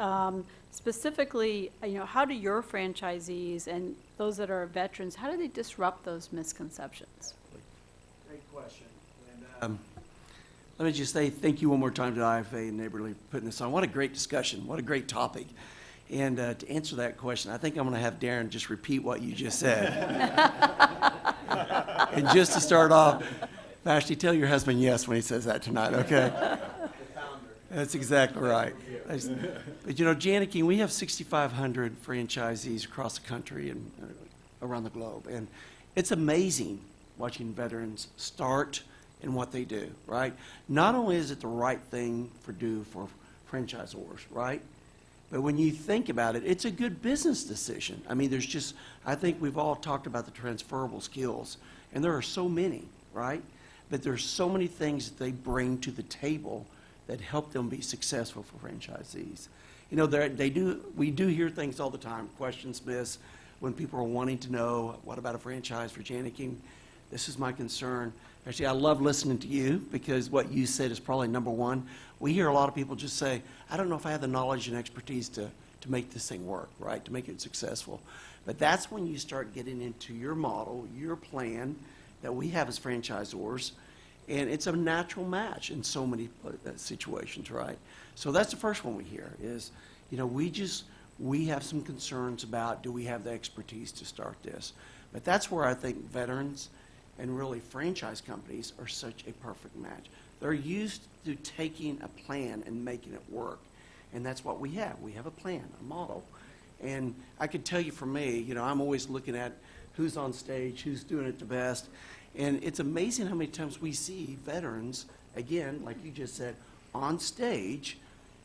specifically, how do your franchisees and those that are veterans, how do they disrupt those misconceptions? Great question. And, let me just say thank you one more time to IFA and Neighborly for putting this on. What a great discussion. What a great topic. And to answer that question, I think I'm going to have Darren just repeat what you just said. And just to start off, Vashti, tell your husband yes when he says that tonight, okay? That's exactly right. But Janneke, we have 6,500 franchisees across the country and around the globe. And it's amazing watching veterans start and what they do, right? Not only is it the right thing for franchisors, right? But when you think about it, it's a good business decision. I mean, I think we've all talked about the transferable skills, and there are so many, right? But there's so many things that they bring to the table that help them be successful for franchisees. We do hear things all the time, questions, Miss, when people are wanting to know, what about a franchise for Janneke? This is my concern. Actually, I love listening to you because what you said is probably number one. We hear a lot of people just say, I don't know if I have the knowledge and expertise to make this thing work, right, to make it successful. But that's when you start getting into your model, your plan that we have as franchisors, and it's a natural match in so many situations, right? So that's the first one we hear is, we have some concerns about, do we have the expertise to start this? But that's where I think veterans and really franchise companies are such a perfect match. They're used to taking a plan and making it work. And that's what we have. We have a plan, a model. And I could tell you for me, I'm always looking at who's on stage, who's doing it the best. And it's amazing how many times we see veterans, again, like you just said, on stage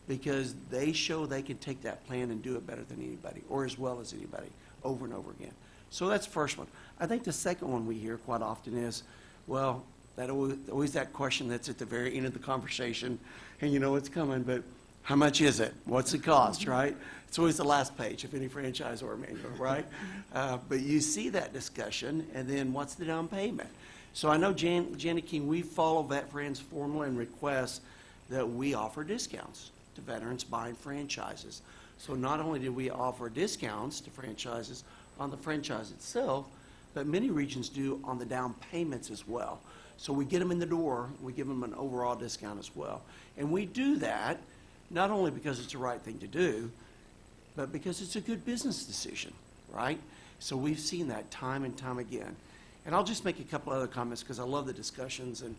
because they show they can take that plan and do it better than anybody or as well as anybody over and over again. So that's the first one. I think the second one we hear quite often is, well, that always that question that's at the very end of the conversation, and you know it's coming, but how much is it? What's it cost, right? It's always the last page of any franchisor manual, right? But you see that discussion, and then what's the down payment? So I know Janet King, we follow VetFriends formula and request that we offer discounts to veterans buying franchises. So not only do we offer discounts to franchises on the franchise itself, but many regions do on the down payments as well. So we get them in the door, we give them an overall discount as well. And we do that not only because it's the right thing to do, but because it's a good business decision, right? So we've seen that time and time again. And I'll just make a couple other comments because I love the discussions. And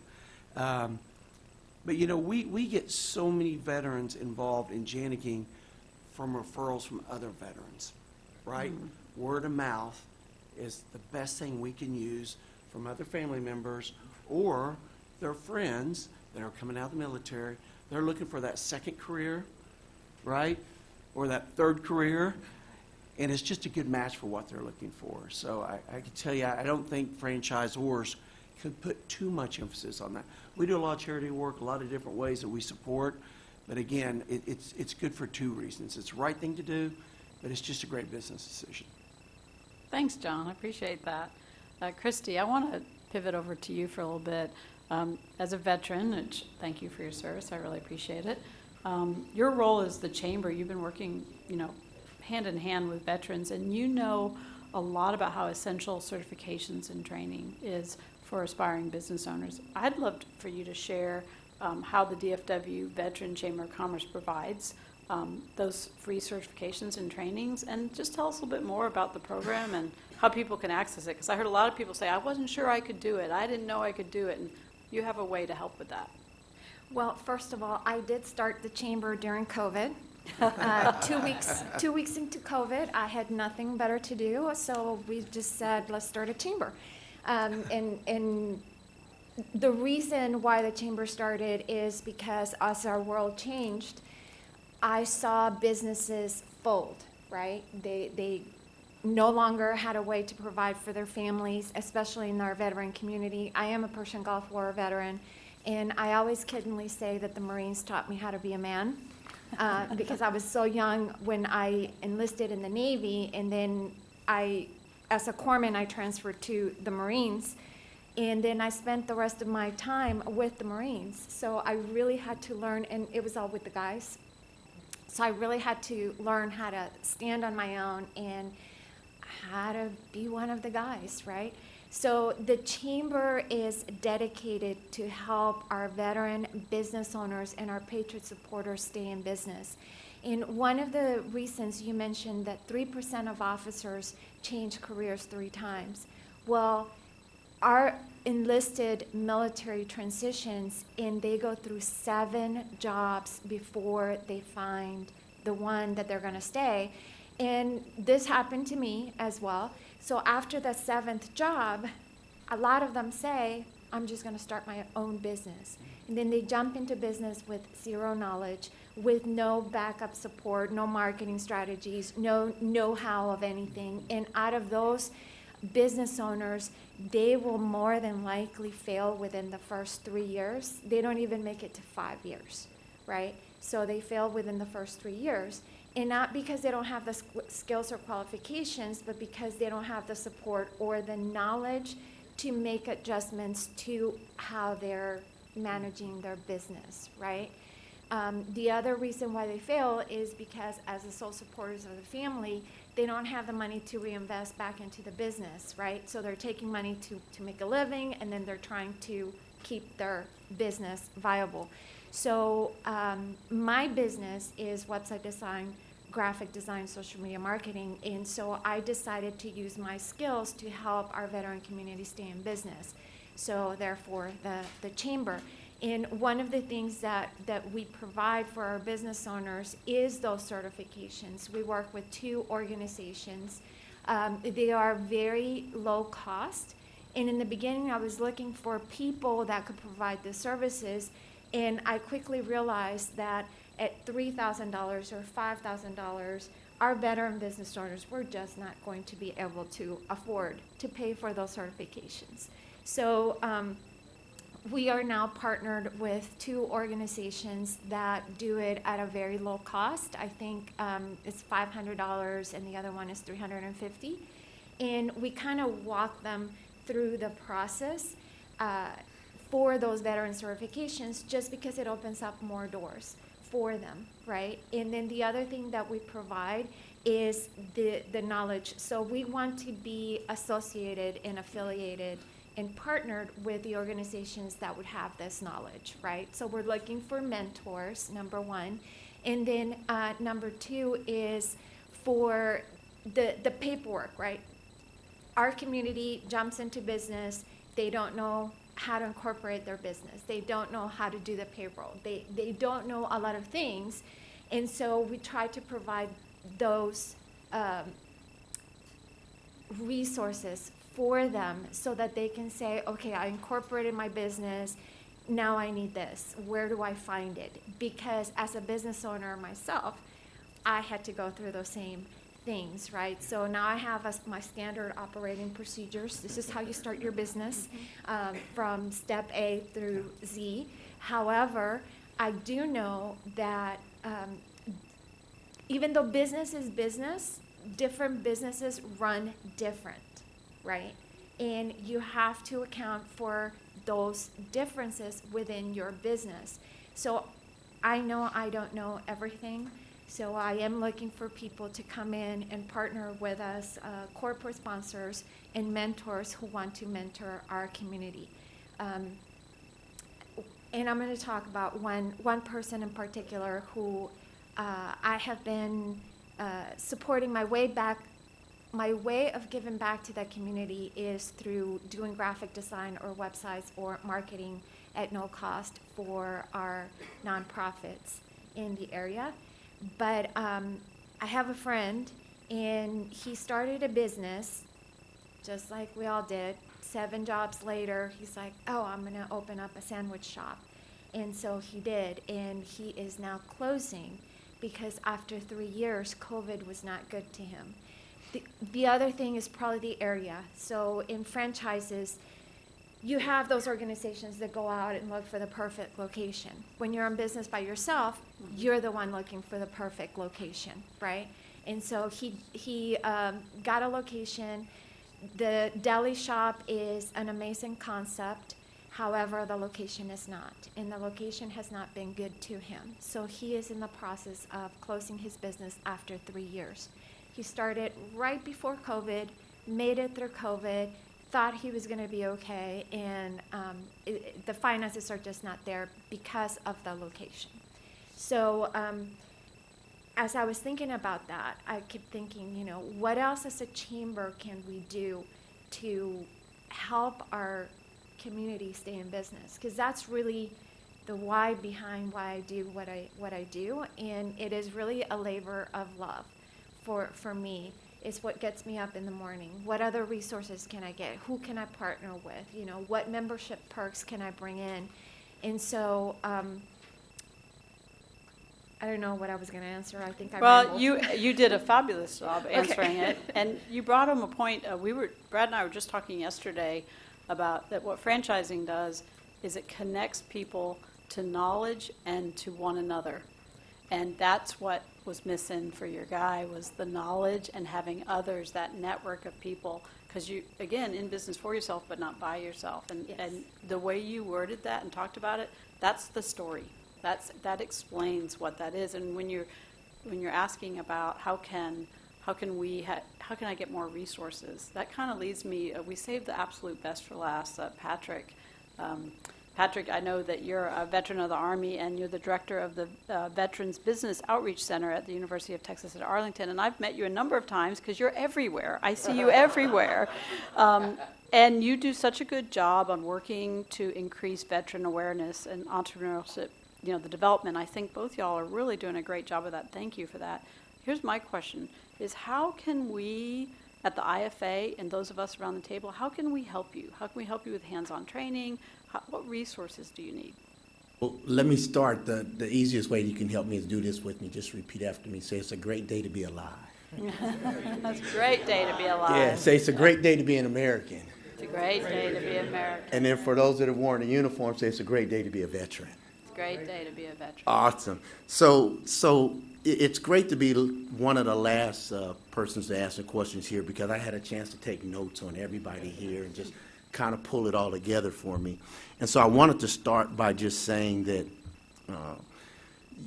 but we get so many veterans involved in Janiking from referrals from other veterans, right? Mm-hmm. Word of mouth is the best thing we can use from other family members or their friends that are coming out of the military. They're looking for that second career, right? Or that third career. And it's just a good match for what they're looking for. So I can tell you, I don't think franchisors could put too much emphasis on that. We do a lot of charity work, a lot of different ways that we support. But again, it's good for two reasons. It's the right thing to do, but it's just a great business decision. Thanks, John. I appreciate that. Christy, I want to pivot over to you for a little bit. As a veteran, and thank you for your service. I really appreciate it. Your role as the chamber, you've been working, hand in hand with veterans, and you know a lot about how essential certifications and training is for aspiring business owners. I'd love for you to share how the DFW Veteran Chamber of Commerce provides those free certifications and trainings, and just tell us a little bit more about the program and how people can access it, because I heard a lot of people say, I wasn't sure I could do it, I didn't know I could do it, and you have a way to help with that. Well, first of all, I did start the chamber during COVID. 2 weeks into COVID, I had nothing better to do, so we just said, let's start a chamber. And the reason why the chamber started is because as our world changed, I saw businesses fold, right? They no longer had a way to provide for their families, especially in our veteran community. I am a Persian Gulf War veteran, and I always kiddingly say that the Marines taught me how to be a man. Because I was so young when I enlisted in the Navy, and then as a corpsman, I transferred to the Marines, and then I spent the rest of my time with the Marines. So I really had to learn, and it was all with the guys. So I really had to learn how to stand on my own and how to be one of the guys, right? So the chamber is dedicated to help our veteran business owners and our Patriot supporters stay in business. And one of the reasons you mentioned that 3% of officers change careers 3 times. Well, our enlisted military transitions, and they go through 7 jobs before they find the one that they're going to stay. And this happened to me as well. So after the 7th job, a lot of them say, I'm just going to start my own business. And then they jump into business with 0 knowledge, with no backup support, no marketing strategies, no know-how of anything. And out of those business owners, they will more than likely fail within the first 3 years. They don't even make it to 5 years, right? So they fail within the first 3 years. And not because they don't have the skills or qualifications, but because they don't have the support or the knowledge to make adjustments to how they're managing their business, right? The other reason why they fail is because as the sole supporters of the family, they don't have the money to reinvest back into the business, right? So they're taking money to make a living, and then they're trying to keep their business viable. So my business is website design, graphic design, social media marketing, and so I decided to use my skills to help our veteran community stay in business. So therefore, the chamber. And one of the things that we provide for our business owners is those certifications. We work with 2 organizations. They are very low cost. And in the beginning, I was looking for people that could provide the services. And I quickly realized that at $3,000 or $5,000, our veteran business owners were just not going to be able to afford to pay for those certifications. So we are now partnered with 2 organizations that do it at a very low cost. I think it's $500 and the other one is $350. And we kind of walk them through the process for those veteran certifications, just because it opens up more doors for them, right? And then the other thing that we provide is the knowledge. So we want to be associated and affiliated and partnered with the organizations that would have this knowledge, right? So we're looking for mentors, number 1. And then number 2 is for the paperwork, right? Our community jumps into business. They don't know how to incorporate their business. They don't know how to do the payroll. They don't know a lot of things. And so we try to provide those resources for them so that they can say, okay, I incorporated my business, now I need this. Where do I find it? Because as a business owner myself, I had to go through those same things, right? So now I have my standard operating procedures. This is how you start your business from step A through Z. However, I do know that even though business is business, different businesses run different, right? And you have to account for those differences within your business. So I know I don't know everything, so I am looking for people to come in and partner with us, corporate sponsors and mentors who want to mentor our community. And I'm going to talk about one person in particular who I have been supporting. My way of giving back to that community is through doing graphic design or websites or marketing at no cost for our nonprofits in the area. But I have a friend, and he started a business just like we all did. 7 jobs later, he's like, oh, I'm going to open up a sandwich shop. And so he did, and he is now closing because after 3 years, COVID was not good to him. The other thing is probably the area. So in franchises, you have those organizations that go out and look for the perfect location. When you're in business by yourself, you're the one looking for the perfect location, right? And so he got a location. The deli shop is an amazing concept. However, the location is not, and the location has not been good to him. So he is in the process of closing his business after 3 years. He started right before COVID, made it through COVID, thought he was going to be okay, and the finances are just not there because of the location. So as I was thinking about that, I kept thinking, what else as a chamber can we do to help our community stay in business? Because that's really the why behind why I do what I do, and it is really a labor of love for me. It's what gets me up in the morning. What other resources can I get? Who can I partner with? What membership perks can I bring in? And so I don't know what I was going to answer. I think I Well, rambled. you did a fabulous job answering Okay. it, and you brought home a point. Brad and I were just talking yesterday about that. What franchising does is it connects people to knowledge and to one another, and that's what was missing for your guy, was the knowledge and having others, that network of people because you, again, in business for yourself, but not by yourself. And, Yes. and the way you worded that and talked about it, that's the story. That explains what that is. And when you're asking about how can I get more resources, that kind of leads me, we saved the absolute best for last. Patrick, I know that you're a veteran of the Army, and you're the director of the Veterans Business Outreach Center at the University of Texas at Arlington. And I've met you a number of times because you're everywhere. I see you everywhere. And you do such a good job on working to increase veteran awareness and entrepreneurship, the development. I think both y'all are really doing a great job of that. Thank you for that. Here's my question, is how can we, at the IFA and those of us around the table, how can we help you? How can we help you with hands-on training? What resources do you need? Well, let me start. The easiest way you can help me is do this with me. Just repeat after me. Say, it's a great day to be alive. That's a great day to be alive. Yeah, say, it's a great day to be an American. It's a great day to be American. And then for those that have worn a uniform, say, it's a great day to be a veteran. It's a great day to be a veteran. Awesome. So it's great to be one of the last persons to ask the questions here, because I had a chance to take notes on everybody here and just kind of pull it all together for me. And so I wanted to start by just saying that,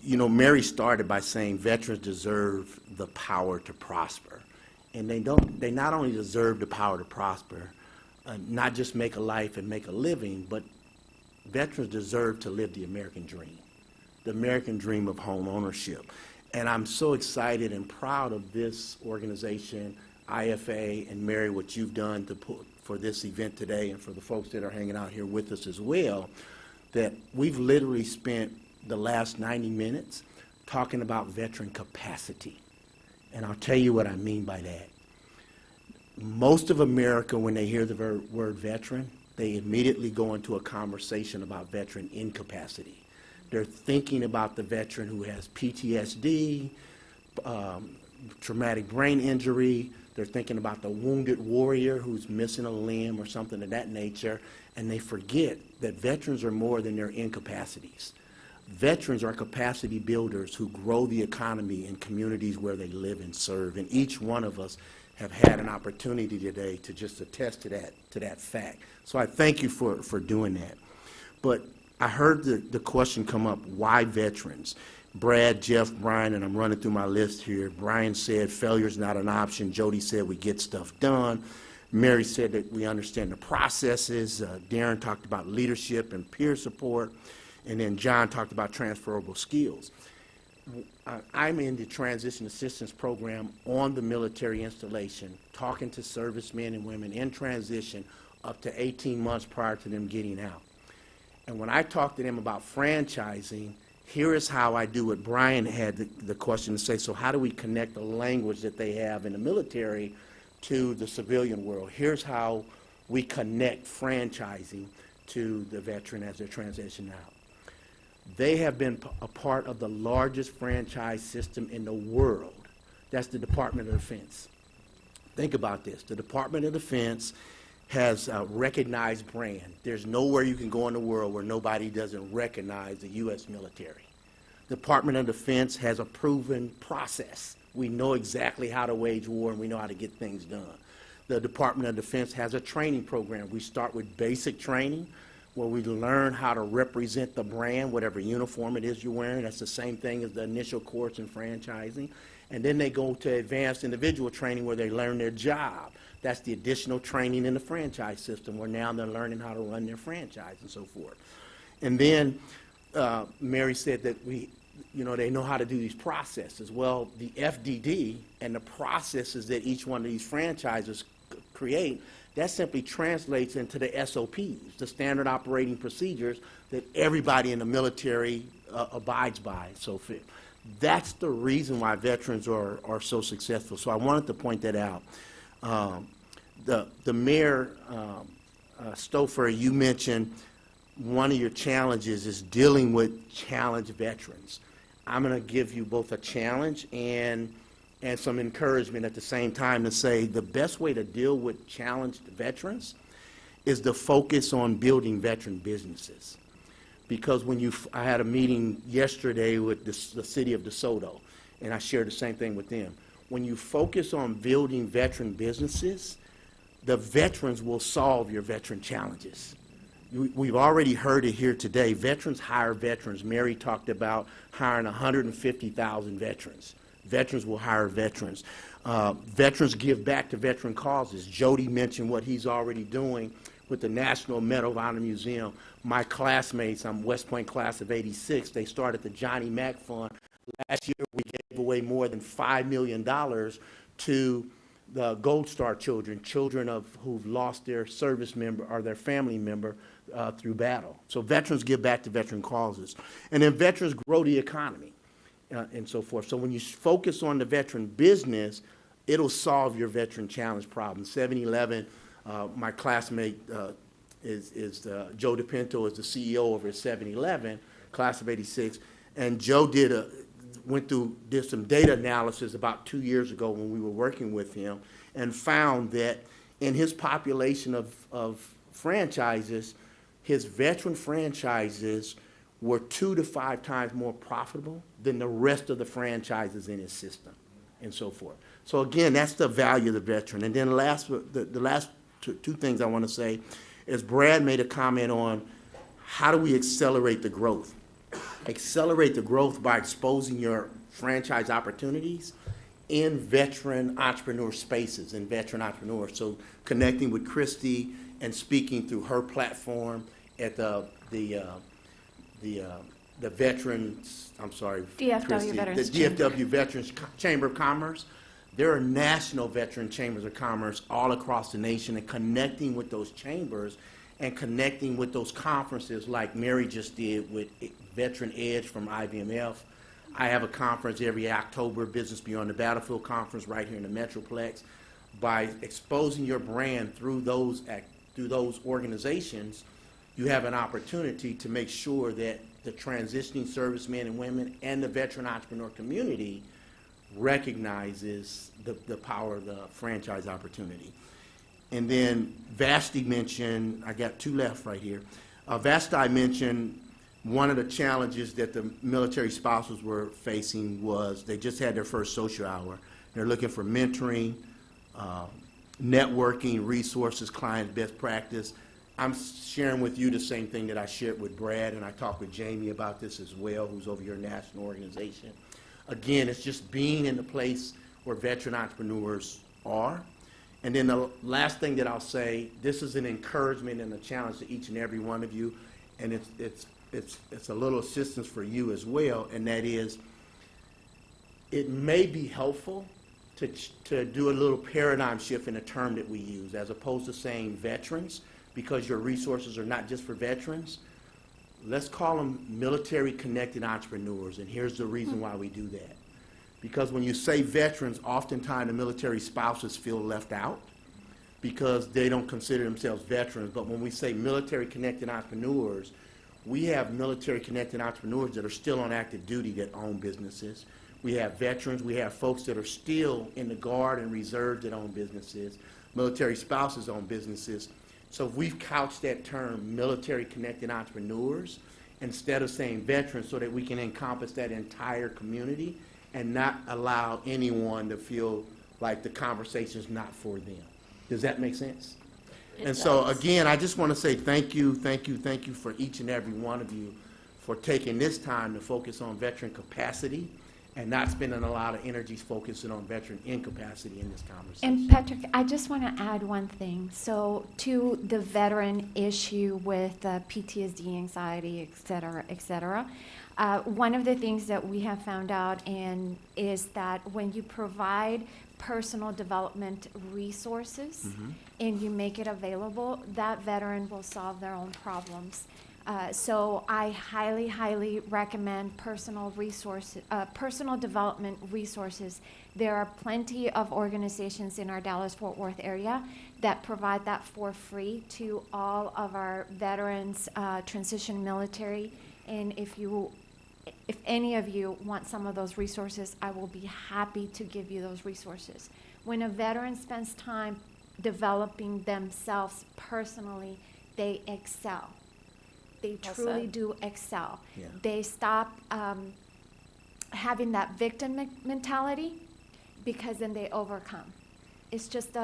Mary started by saying veterans deserve the power to prosper. And they not only deserve the power to prosper, not just make a life and make a living, but veterans deserve to live the American dream of home ownership. And I'm so excited and proud of this organization, IFA, and Mary, what you've done to put for this event today, and for the folks that are hanging out here with us as well, that we've literally spent the last 90 minutes talking about veteran capacity. And I'll tell you what I mean by that. Most of America, when they hear the word veteran, they immediately go into a conversation about veteran incapacity. They're thinking about the veteran who has PTSD, traumatic brain injury. They're thinking about the wounded warrior who's missing a limb or something of that nature, and they forget that veterans are more than their incapacities. Veterans are capacity builders who grow the economy in communities where they live and serve, and each one of us have had an opportunity today to just attest to that fact. So I thank you for doing that. But I heard the question come up, why veterans? Brad, Jeff, Brian, and I'm running through my list here. Brian said failure's not an option. Jody said we get stuff done. Mary said that we understand the processes. Darren talked about leadership and peer support. And then John talked about transferable skills. I'm in the transition assistance program on the military installation, talking to servicemen and women in transition up to 18 months prior to them getting out. And when I talk to them about franchising, here is how I do it. Brian had the question to say, so how do we connect the language that they have in the military to the civilian world? Here's how we connect franchising to the veteran as they're transitioning out. They have been a part of the largest franchise system in the world. That's the Department of Defense. Think about this. The Department of Defense has a recognized brand. There's nowhere you can go in the world where nobody doesn't recognize the U.S. military. The Department of Defense has a proven process. We know exactly how to wage war, and we know how to get things done. The Department of Defense has a training program. We start with basic training, where we learn how to represent the brand, whatever uniform it is you're wearing. That's the same thing as the initial course in franchising. And then they go to advanced individual training where they learn their job. That's the additional training in the franchise system, where now they're learning how to run their franchise and so forth. And then Mary said that they know how to do these processes. Well, the FDD and the processes that each one of these franchises create, that simply translates into the SOPs, the standard operating procedures that everybody in the military abides by and so forth. That's the reason why veterans are so successful. So I wanted to point that out. The Mayor, Stouffer, you mentioned one of your challenges is dealing with challenged veterans. I'm going to give you both a challenge and some encouragement at the same time to say the best way to deal with challenged veterans is to focus on building veteran businesses. Because I had a meeting yesterday with the city of DeSoto, and I shared the same thing with them. When you focus on building veteran businesses, the veterans will solve your veteran challenges. We've already heard it here today. Veterans hire veterans. Mary talked about hiring 150,000 veterans. Veterans will hire veterans. Veterans give back to veteran causes. Jody mentioned what he's already doing with the National Medal of Honor Museum. My classmates, I'm West Point class of '86, they started the Johnny Mack Fund. Last year we gave away more than $5 million to the Gold Star children, who've lost their service member or their family member through battle. So veterans give back to veteran causes. And then veterans grow the economy and so forth. So when you focus on the veteran business, it'll solve your veteran challenge problem. 7-Eleven, my classmate is Joe DePinto is the CEO over at 7-Eleven, class of '86, and Joe did some data analysis about 2 years ago when we were working with him, and found that in his population of franchises, his veteran franchises were 2 to 5 times more profitable than the rest of the franchises in his system, and so forth. So again, that's the value of the veteran. And then the last two things I want to say is Brad made a comment on how do we accelerate the growth. Accelerate the growth by exposing your franchise opportunities in veteran entrepreneur spaces and veteran entrepreneurs. So connecting with Christy and speaking through her platform at the veterans, I'm sorry, DFW Christy, Veterans the DFW Veterans Chamber of Commerce. There are national veteran chambers of commerce all across the nation, and connecting with those chambers and connecting with those conferences like Mary just did with Veteran Edge from IBMF. I have a conference every October, Business Beyond the Battlefield conference right here in the Metroplex. By exposing your brand through those organizations, you have an opportunity to make sure that the transitioning servicemen and women and the veteran entrepreneur community recognizes the power of the franchise opportunity. And then Vashti mentioned, I got 2 left right here. Vashti mentioned one of the challenges that the military spouses were facing was they just had their first social hour. They're looking for mentoring, networking, resources, clients, best practice. I'm sharing with you the same thing that I shared with Brad, and I talked with Jamie about this as well, who's over your national organization. Again, it's just being in the place where veteran entrepreneurs are. And then the last thing that I'll say, this is an encouragement and a challenge to each and every one of you, and it's a little assistance for you as well, and that is, it may be helpful to do a little paradigm shift in the term that we use, as opposed to saying veterans, because your resources are not just for veterans. Let's call them military-connected entrepreneurs, and here's the reason why we do that. Because when you say veterans, oftentimes the military spouses feel left out because they don't consider themselves veterans. But when we say military-connected entrepreneurs, we have military-connected entrepreneurs that are still on active duty that own businesses. We have veterans. We have folks that are still in the Guard and Reserve that own businesses. Military spouses own businesses. So we've couched that term, military-connected entrepreneurs, instead of saying veterans, so that we can encompass that entire community and not allow anyone to feel like the conversation's not for them. Does that make sense? And so, again, I just want to say thank you for each and every one of you for taking this time to focus on veteran capacity and not spending a lot of energy focusing on veteran incapacity in this conversation. And Patrick, I just want to add one thing. So to the veteran issue with PTSD, anxiety, et cetera, one of the things that we have found out is that when you provide personal development resources and you make it available, that veteran will solve their own problems. So I highly, highly recommend personal development resources. There are plenty of organizations in our Dallas-Fort Worth area that provide that for free to all of our veterans, transition military. And if any of you want some of those resources, I will be happy to give you those resources. When a veteran spends time developing themselves personally, they excel. They truly do excel. Yeah. They stop having that victim mentality, because then they overcome. It's just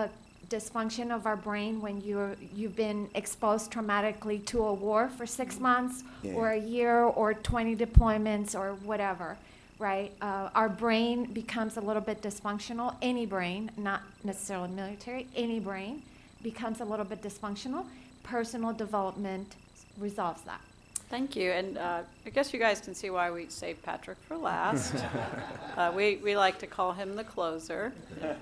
dysfunction of our brain when you've been exposed traumatically to a war for 6 months or a year or 20 deployments or whatever, right? Our brain becomes a little bit dysfunctional. Any brain, not necessarily military, any brain becomes a little bit dysfunctional. Personal development resolves that. Thank you, and I guess you guys can see why we saved Patrick for last. We like to call him the closer.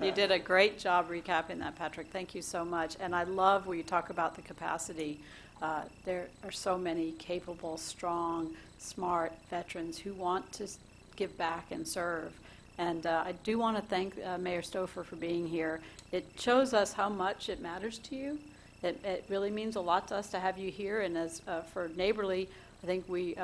You did a great job recapping that, Patrick. Thank you so much. And I love when you talk about the capacity. There are so many capable, strong, smart veterans who want to give back and serve. And I do want to thank Mayor Stouffer for being here. It shows us how much it matters to you. It really means a lot to us to have you here, and as for Neighborly, I think we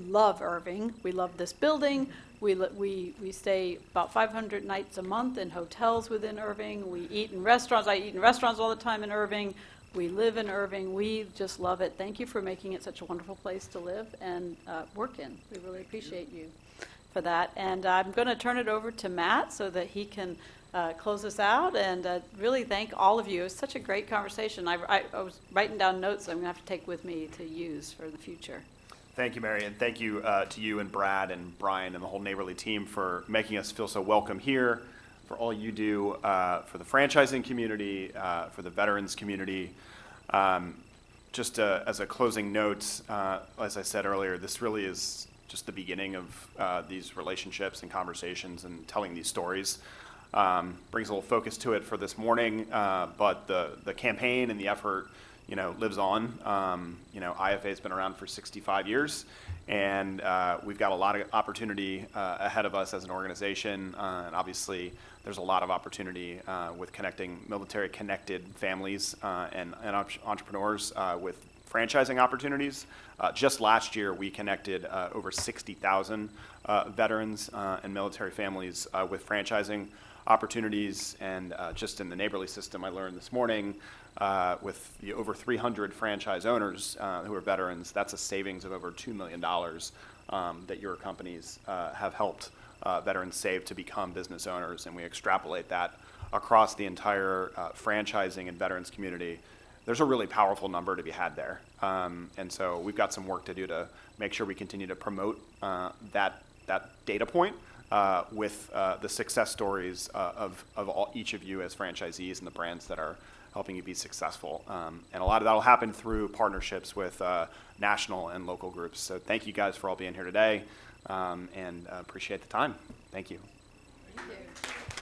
love Irving. We love this building. We stay about 500 nights a month in hotels within Irving. We eat in restaurants. I eat in restaurants all the time in Irving. We live in Irving. We just love it. Thank you for making it such a wonderful place to live and work in. We really appreciate you for that. And I'm going to turn it over to Matt so that he can close us out, and really thank all of you. It was such a great conversation. I was writing down notes I'm going to have to take with me to use for the future. Thank you, Mary, and thank you to you and Brad and Brian and the whole Neighborly team for making us feel so welcome here, for all you do for the franchising community, for the veterans community. Just as a closing note, as I said earlier, this really is just the beginning of these relationships and conversations and telling these stories. Brings a little focus to it for this morning, but the campaign and the effort, lives on. IFA has been around for 65 years, and we've got a lot of opportunity ahead of us as an organization, and obviously there's a lot of opportunity with connecting military-connected families and entrepreneurs with franchising opportunities. Just last year, we connected over 60,000 veterans and military families with franchising opportunities, and just in the Neighborly system, I learned this morning with the over 300 franchise owners who are veterans, that's a savings of over $2 million that your companies have helped veterans save to become business owners, and we extrapolate that across the entire franchising and veterans community. There's a really powerful number to be had there, and so we've got some work to do to make sure we continue to promote that data point with the success stories of each of you as franchisees and the brands that are helping you be successful. And a lot of that will happen through partnerships with national and local groups. So thank you guys for all being here today, and appreciate the time. Thank you. Thank you.